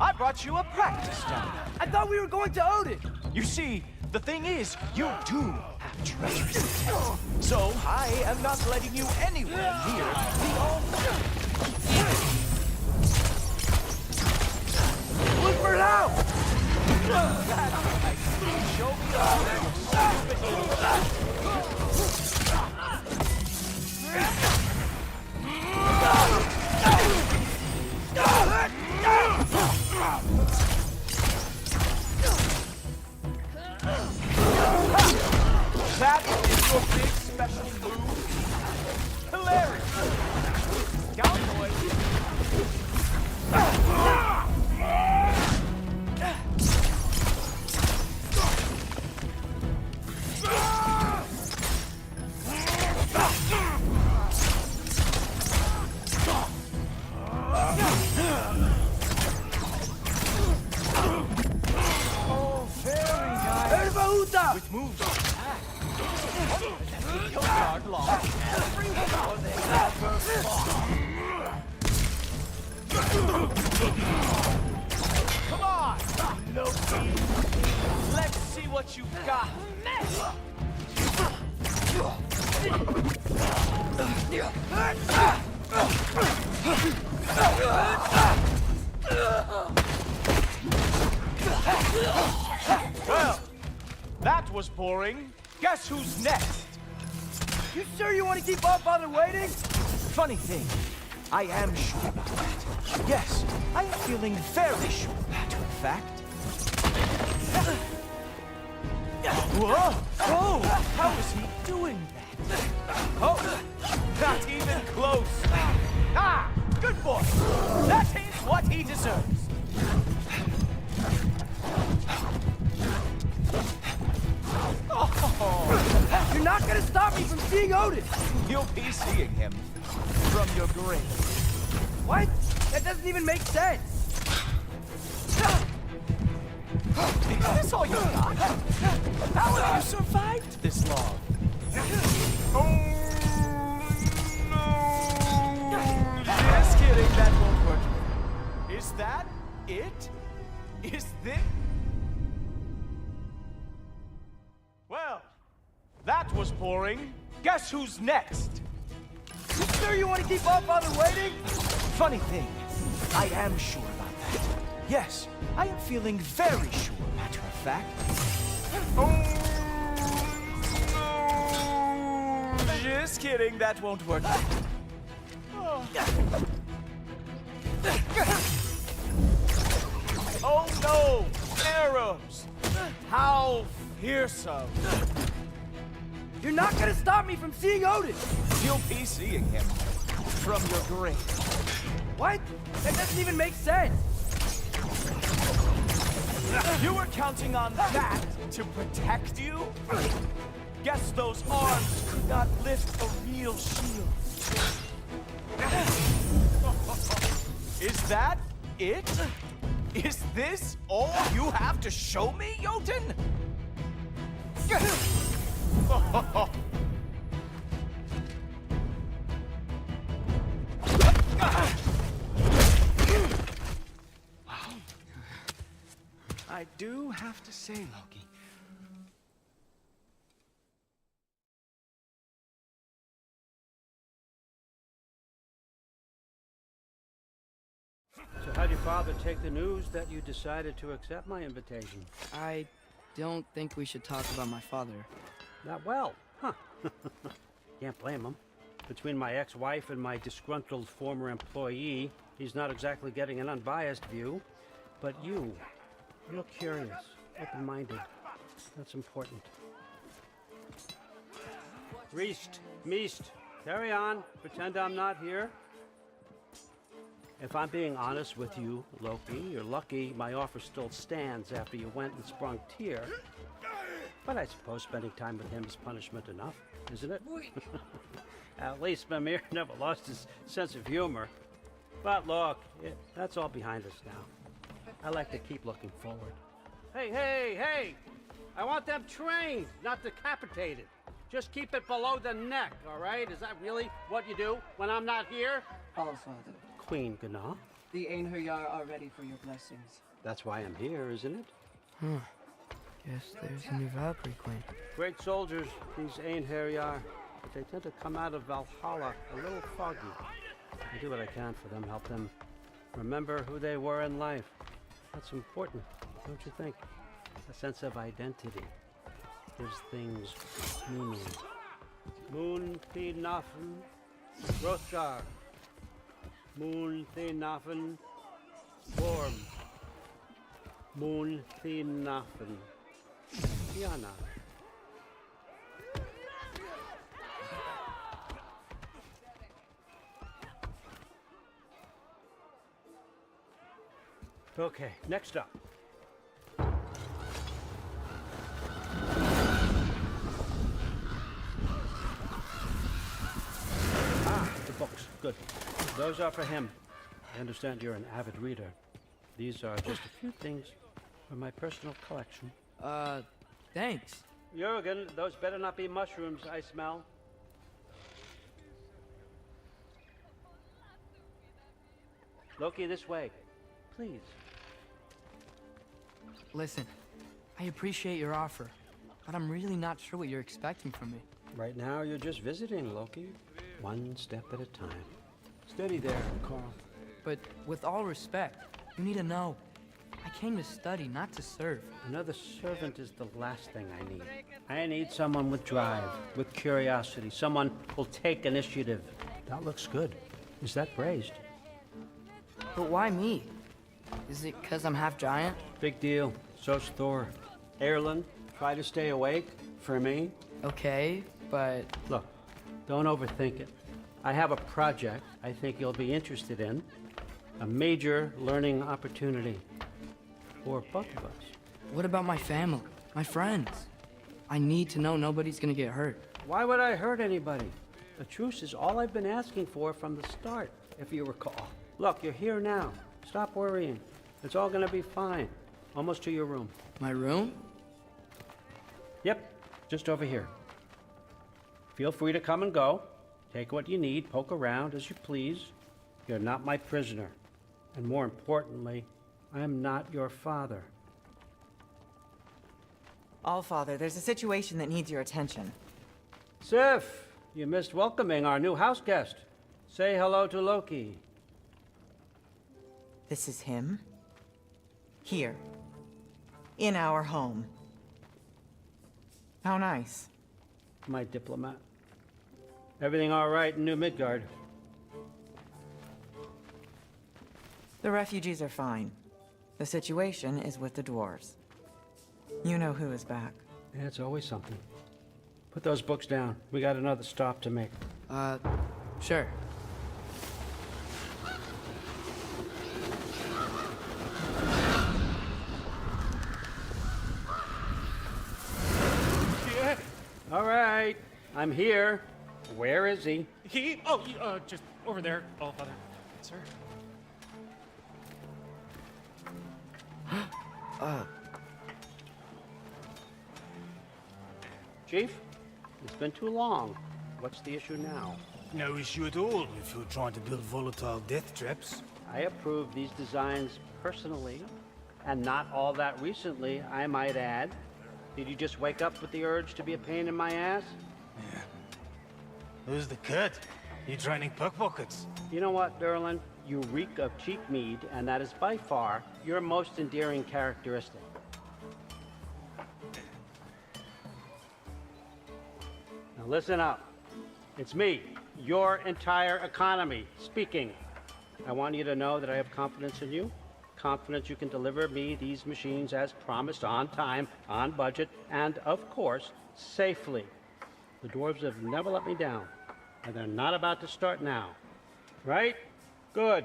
I brought you a practice down. I thought we were going to Odin! You see, the thing is, you do have treacherous intent. So I am not letting you anywhere near the All-Father. Look for now! That's right. Show me all that That is your big special move? Hilarious! Down, boys! Oh, very nice! With moves on attack. That kill guard long. Everyone they ever fought. Come on, Loki. Let's see what you got. Well, that was boring. Guess who's next? You sure you want to keep our father waiting? Funny thing, I am sure about that. Yes, I am feeling very sure, matter of fact. Whoa! Oh! How is he doing that? Oh! Not even close! Ah! Good boy! That is what he deserves! Oh. You're not gonna stop me from seeing Odin! You'll be seeing him from your grave. What? That doesn't even make sense! Is this all you got? How have you survived this long? Just kidding, that won't work. Is that it? Is this? Well, that was boring. Guess who's next? You sure you want to keep our father waiting? Funny thing, I am sure about that. Yes, I am feeling very sure, matter of fact. Just kidding, that won't work. Oh no! Arrows! How fearsome! You're not gonna stop me from seeing Odin! You'll be seeing him from your grave. What? That doesn't even make sense! You were counting on that to protect you? Guess those arms could not lift a real shield. Is that it? Is this all you have to show me, Jotun? I do have to say, Loki. So how'd your father take the news that you decided to accept my invitation? I don't think we should talk about my father. Not well, huh? Can't blame him. Between my ex-wife and my disgruntled former employee, he's not exactly getting an unbiased view. But you're curious, open-minded. That's important. Reist, Meist, carry on. Pretend I'm not here. If I'm being honest with you, Loki, you're lucky my offer still stands after you went and sprung Tyr. But I suppose spending time with him is punishment enough, isn't it? At least Mimir never lost his sense of humor. But look, that's all behind us now. I like to keep looking forward. Hey! I want them trained, not decapitated. Just keep it below the neck, all right? Is that really what you do when I'm not here? All, Father. Queen Gná. The Einherjar are ready for your blessings. That's why I'm here, isn't it? Guess there's a new Valkyrie Queen. Great soldiers, these Einherjar. But they tend to come out of Valhalla a little foggy. I do what I can for them, help them remember who they were in life. That's important, don't you think? A sense of identity gives things meaning. Moon Thinafen, Hrothgar. Moon Thinafen, Gorm. Moon Thinafen, Diana. Okay, next up. The books. Good. Those are for him. I understand you're an avid reader. These are just a few things from my personal collection. Thanks. Jurgen, those better not be mushrooms I smell. Loki, this way. Please. Listen, I appreciate your offer, but I'm really not sure what you're expecting from me. Right now, you're just visiting, Loki. One step at a time. Steady there, Carl. But with all respect, you need to know, I came to study, not to serve. Another servant is the last thing I need. I need someone with drive, with curiosity, someone who'll take initiative. That looks good. Is that praised? But why me? Is it because I'm half giant? Big deal. So's Thor. Erlen, try to stay awake for me. Okay, but... Look, don't overthink it. I have a project I think you'll be interested in. A major learning opportunity for both of us. What about my family? My friends? I need to know nobody's gonna get hurt. Why would I hurt anybody? A truce is all I've been asking for from the start, if you recall. Look, you're here now. Stop worrying. It's all gonna be fine. Almost to your room. My room? Yep, just over here. Feel free to come and go. Take what you need, poke around as you please. You're not my prisoner. And more importantly, I am not your father. Allfather, there's a situation that needs your attention. Sif, you missed welcoming our new house guest. Say hello to Loki. This is him? Here. In our home. How nice. My diplomat. Everything all right in New Midgard? The refugees are fine. The situation is with the dwarves. You know who is back. Yeah, it's always something. Put those books down. We got another stop to make. Sure. Yeah. All right, I'm here. Where is he? Just over there, Allfather. Sir. Chief, it's been too long. What's the issue now? No issue at all if you're trying to build volatile death traps. I approve these designs personally, and not all that recently, I might add. Did you just wake up with the urge to be a pain in my ass? Yeah. Who's the cut? You training pickpockets? You know what, Derlin? You reek of cheap mead, and that is by far your most endearing characteristic. Now listen up. It's me, your entire economy, speaking. I want you to know that I have confidence in you. Confidence you can deliver me these machines as promised, on time, on budget, and of course, safely. The dwarves have never let me down, and they're not about to start now. Right? Good.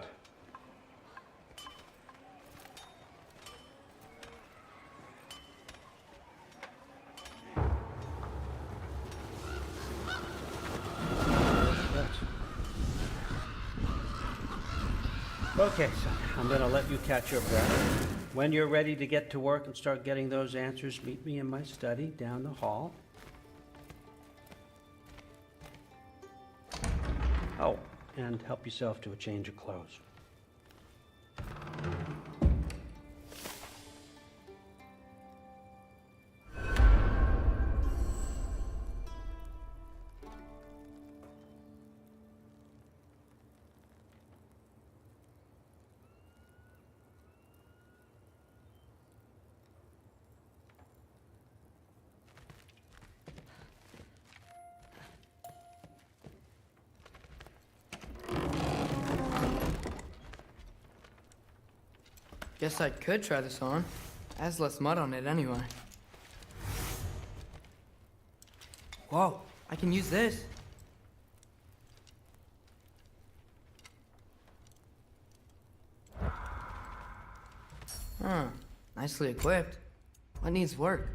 Okay, son, I'm gonna let you catch your breath. When you're ready to get to work and start getting those answers, meet me in my study down the hall. Oh, and help yourself to a change of clothes. Guess I could try this on. Has less mud on it anyway. Whoa, I can use this. Huh, nicely equipped. What needs work?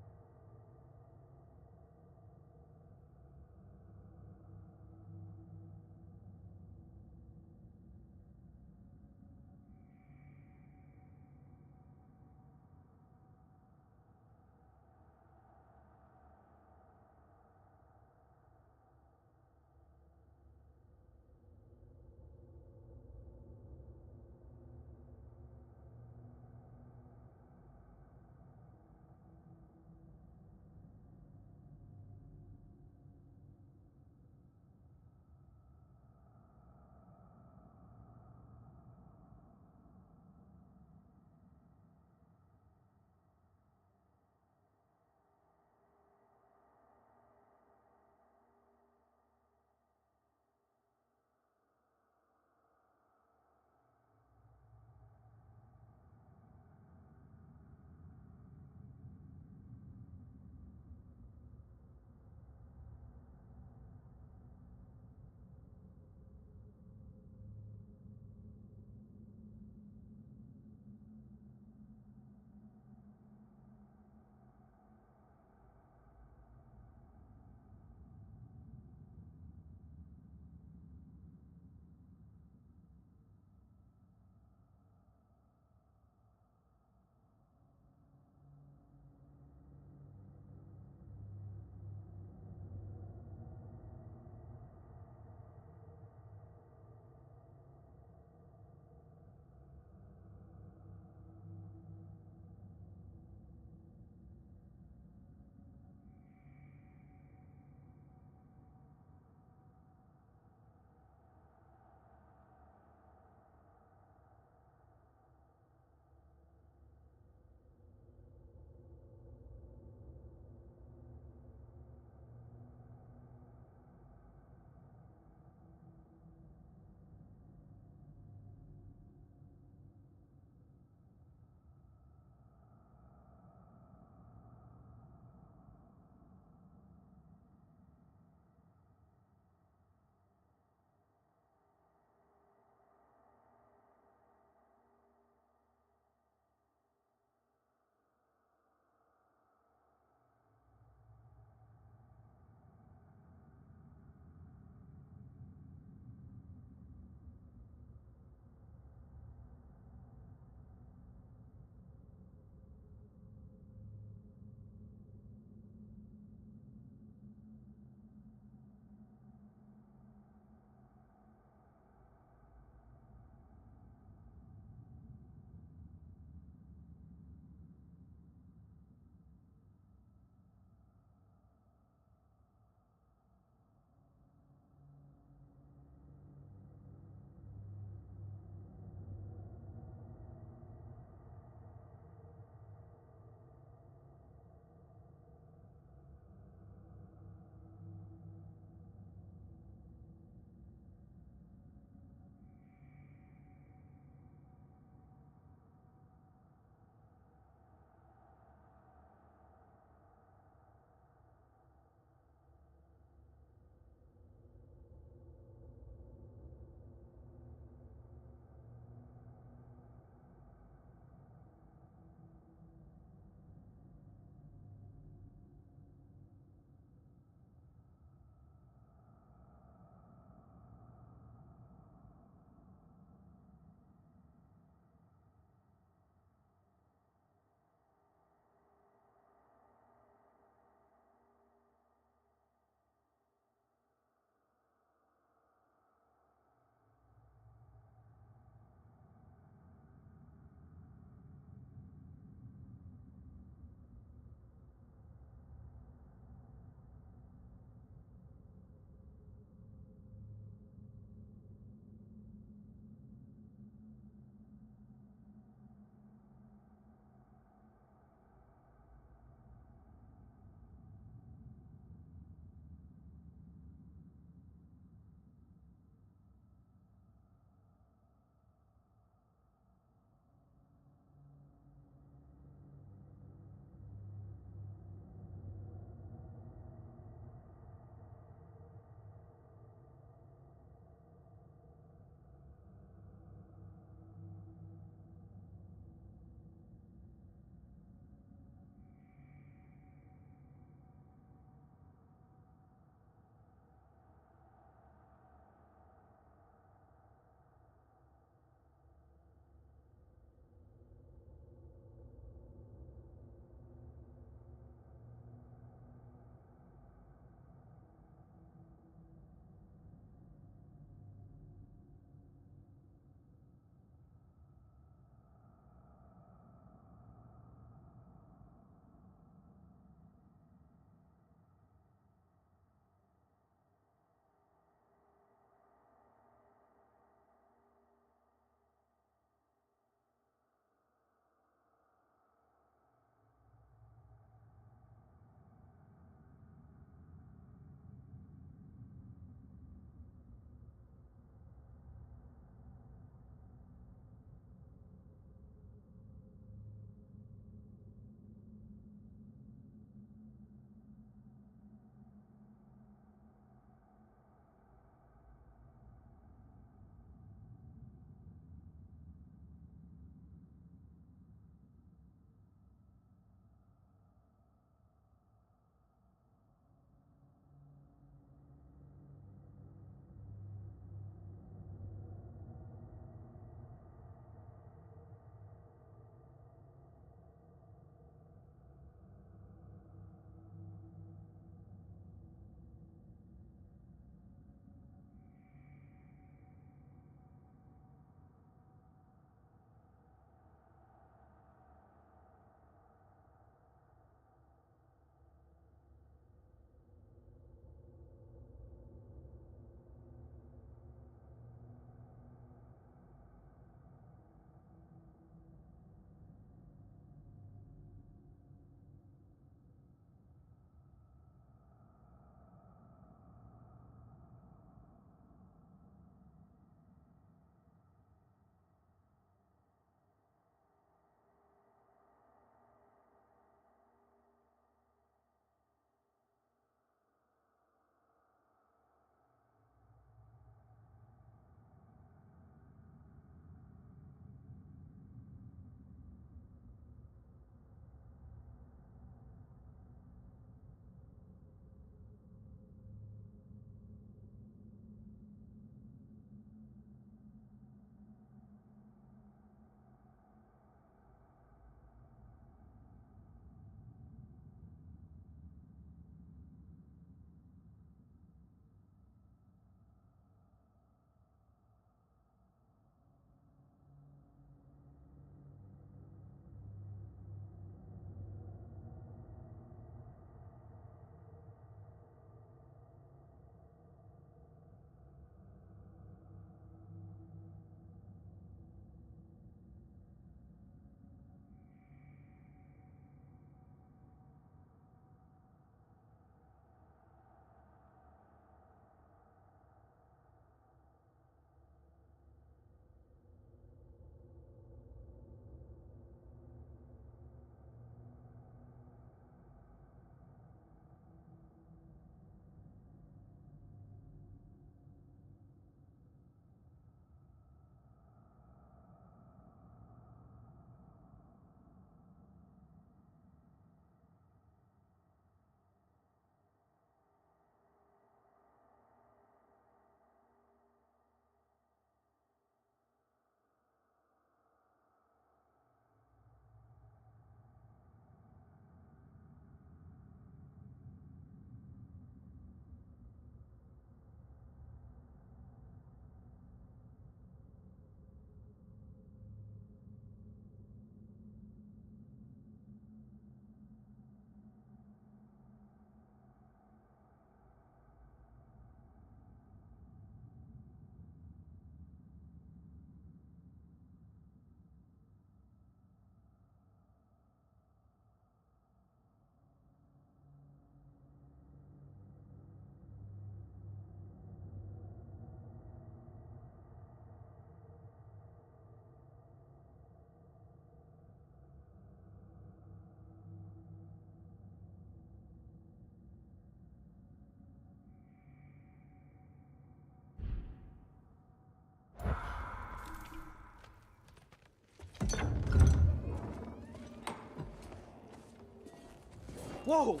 Whoa!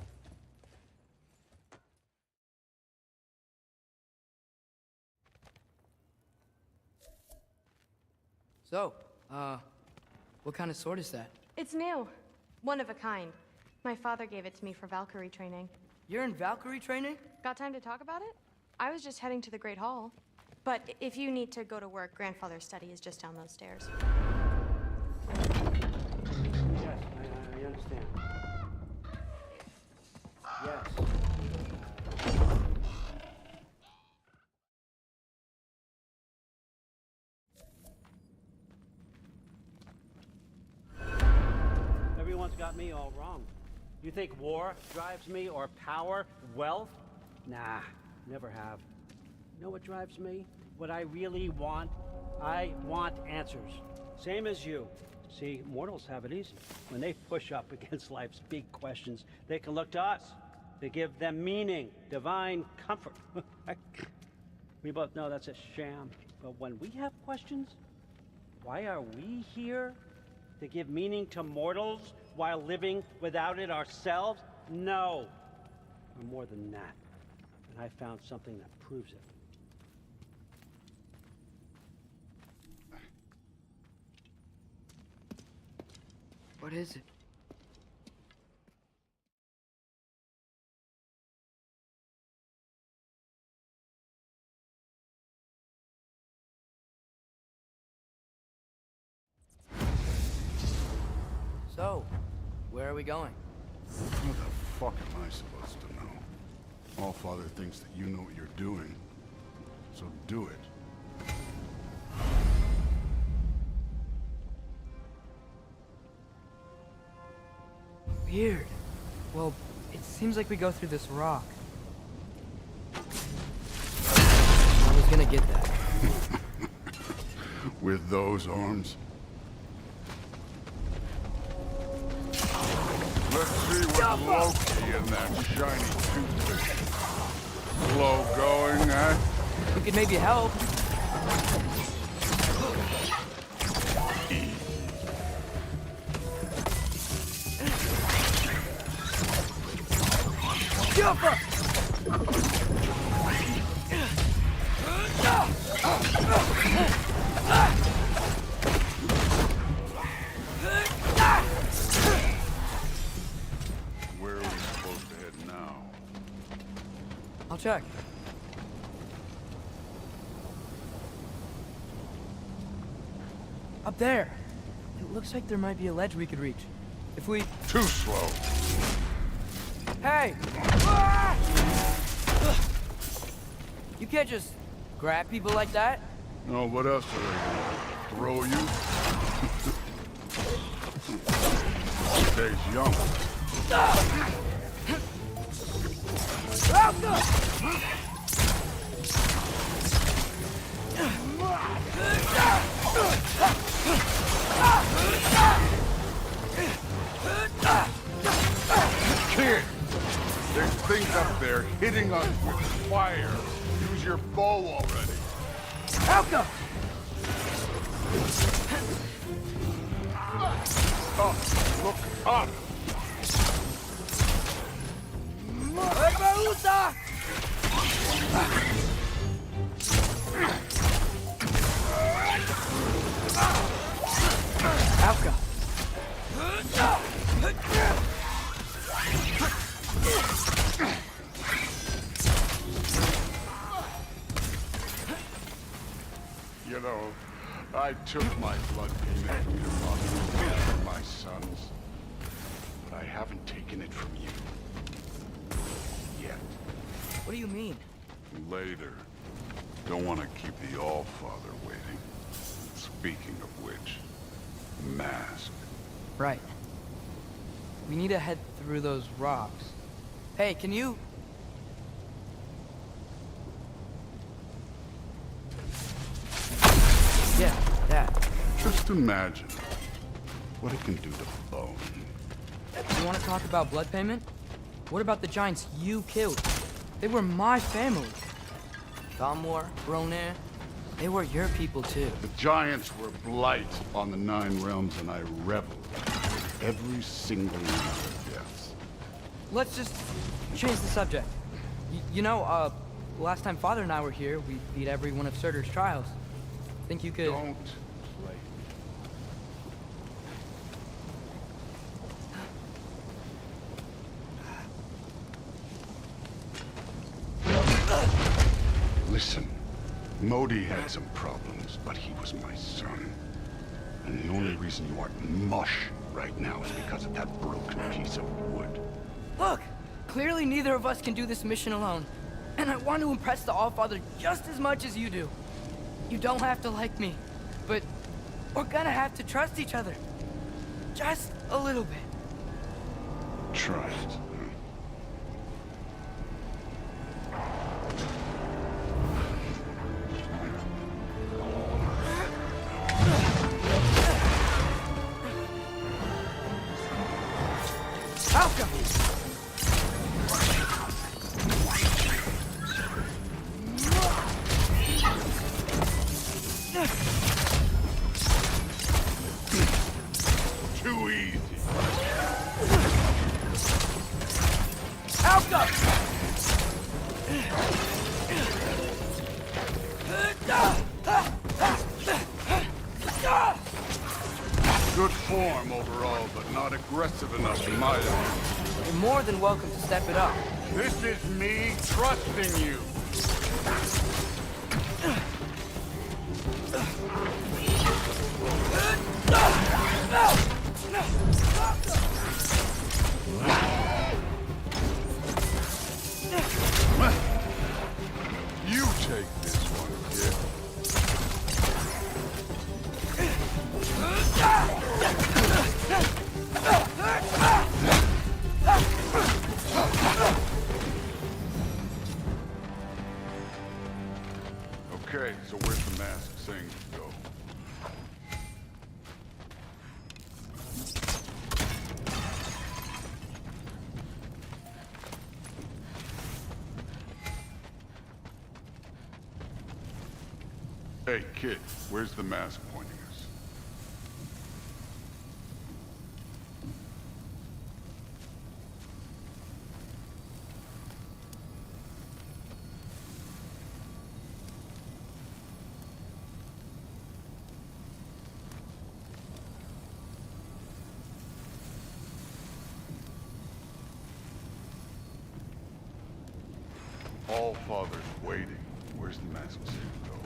So, what kind of sword is that? It's new. One of a kind. My father gave it to me for Valkyrie training. You're in Valkyrie training? Got time to talk about it? I was just heading to the Great Hall. But if you need to go to work, Grandfather's study is just down those stairs. Yes, I understand. Yes. Everyone's got me all wrong. You think war drives me, or power, wealth? Nah, never have. You know what drives me? What I really want? I want answers. Same as you. See, mortals have it easy. When they push up against life's big questions, they can look to us. They give them meaning, divine comfort. We both know that's a sham. But when we have questions, why are we here? To give meaning to mortals while living without it ourselves? No. We're more than that. And I found something that proves it. What is it? So, where are we going? What the fuck am I supposed to know? Allfather thinks that you know what you're doing, so do it. Weird. Well, it seems like we go through this rock. I was gonna get that. With those arms? Let's see what Loki and that shiny toothpick. Slow going, eh? We could maybe help. Where are we supposed to head now? I'll check. Up there. It looks like there might be a ledge we could reach. If we... Too slow. Hey! You can't just grab people like that. No, what else are they gonna throw you? Stays young. Kid! There's things up there hitting us with fire. Use your bow already. Alka! Up, look up! Alka! You know, I took my blood payment from your father and my sons, but I haven't taken it from you. Yet. What do you mean? Later. Don't want to keep the Allfather waiting. Speaking of which, mask. Right. We need to head through those rocks. Hey, can you... Yeah, that. Just imagine what it can do to bone. You want to talk about blood payment? What about the giants you killed? They were my family. Thamor, Ronin, they were your people too. The giants were blight on the 9 realms, and I reveled in every single one of their deaths. let's just change the subject. You know, last time Father and I were here, we beat every one of Surtur's trials. Think you could... Don't play. Listen, Modi had some problems, but he was my son. And the only reason you aren't mush right now is because of that broken piece of wood. Look! Clearly neither of us can do this mission alone. And I want to impress the Allfather just as much as you do. You don't have to like me, but we're gonna have to trust each other. Just a little bit. Trust. Outcome! Too easy. Outcome! Good form overall, but not aggressive enough in my opinion. You're more than welcome to step it up. This is me trusting you. You take this one, kid. Okay, so where's the mask saying to go? Hey, kid, where's the mask pointing us? All Father's waiting. Where's the mask saying to go?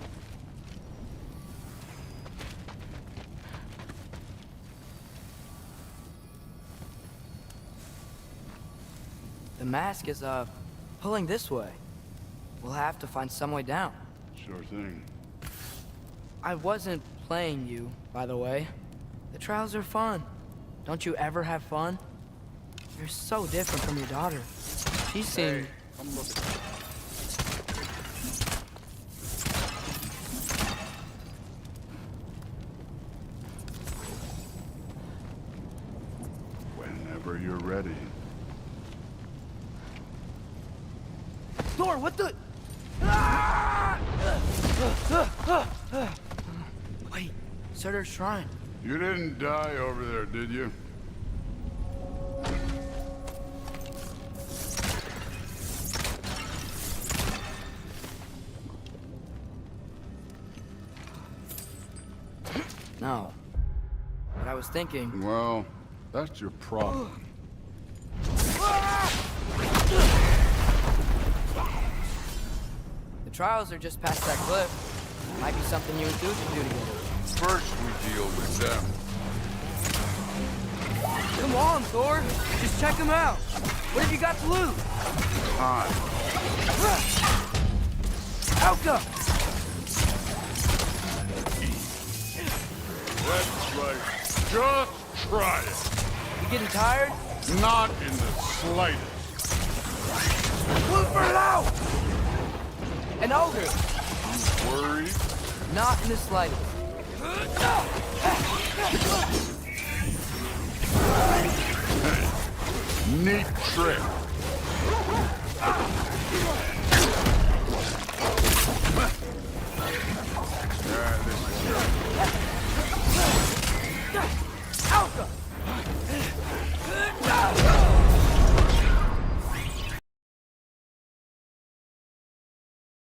The mask is, pulling this way. We'll have to find some way down. Sure thing. I wasn't playing you, by the way. The trials are fun. Don't you ever have fun? You're so different from your daughter. She seemed... Hey, I'm looking. Whenever you're ready. Thor, what the... Wait, Surtur's shrine. You didn't die over there, did you? No. But I was thinking... Well, that's your problem. The trials are just past that cliff. Might be something you and Dude can do together. First we deal with them. Come on, Thor. Just check them out. What have you got to lose? Time. Outcome! That's right. Just try it. You getting tired? Not in the slightest. Blooper out! An ogre. Worried? Not in the slightest. Hey, neat trick.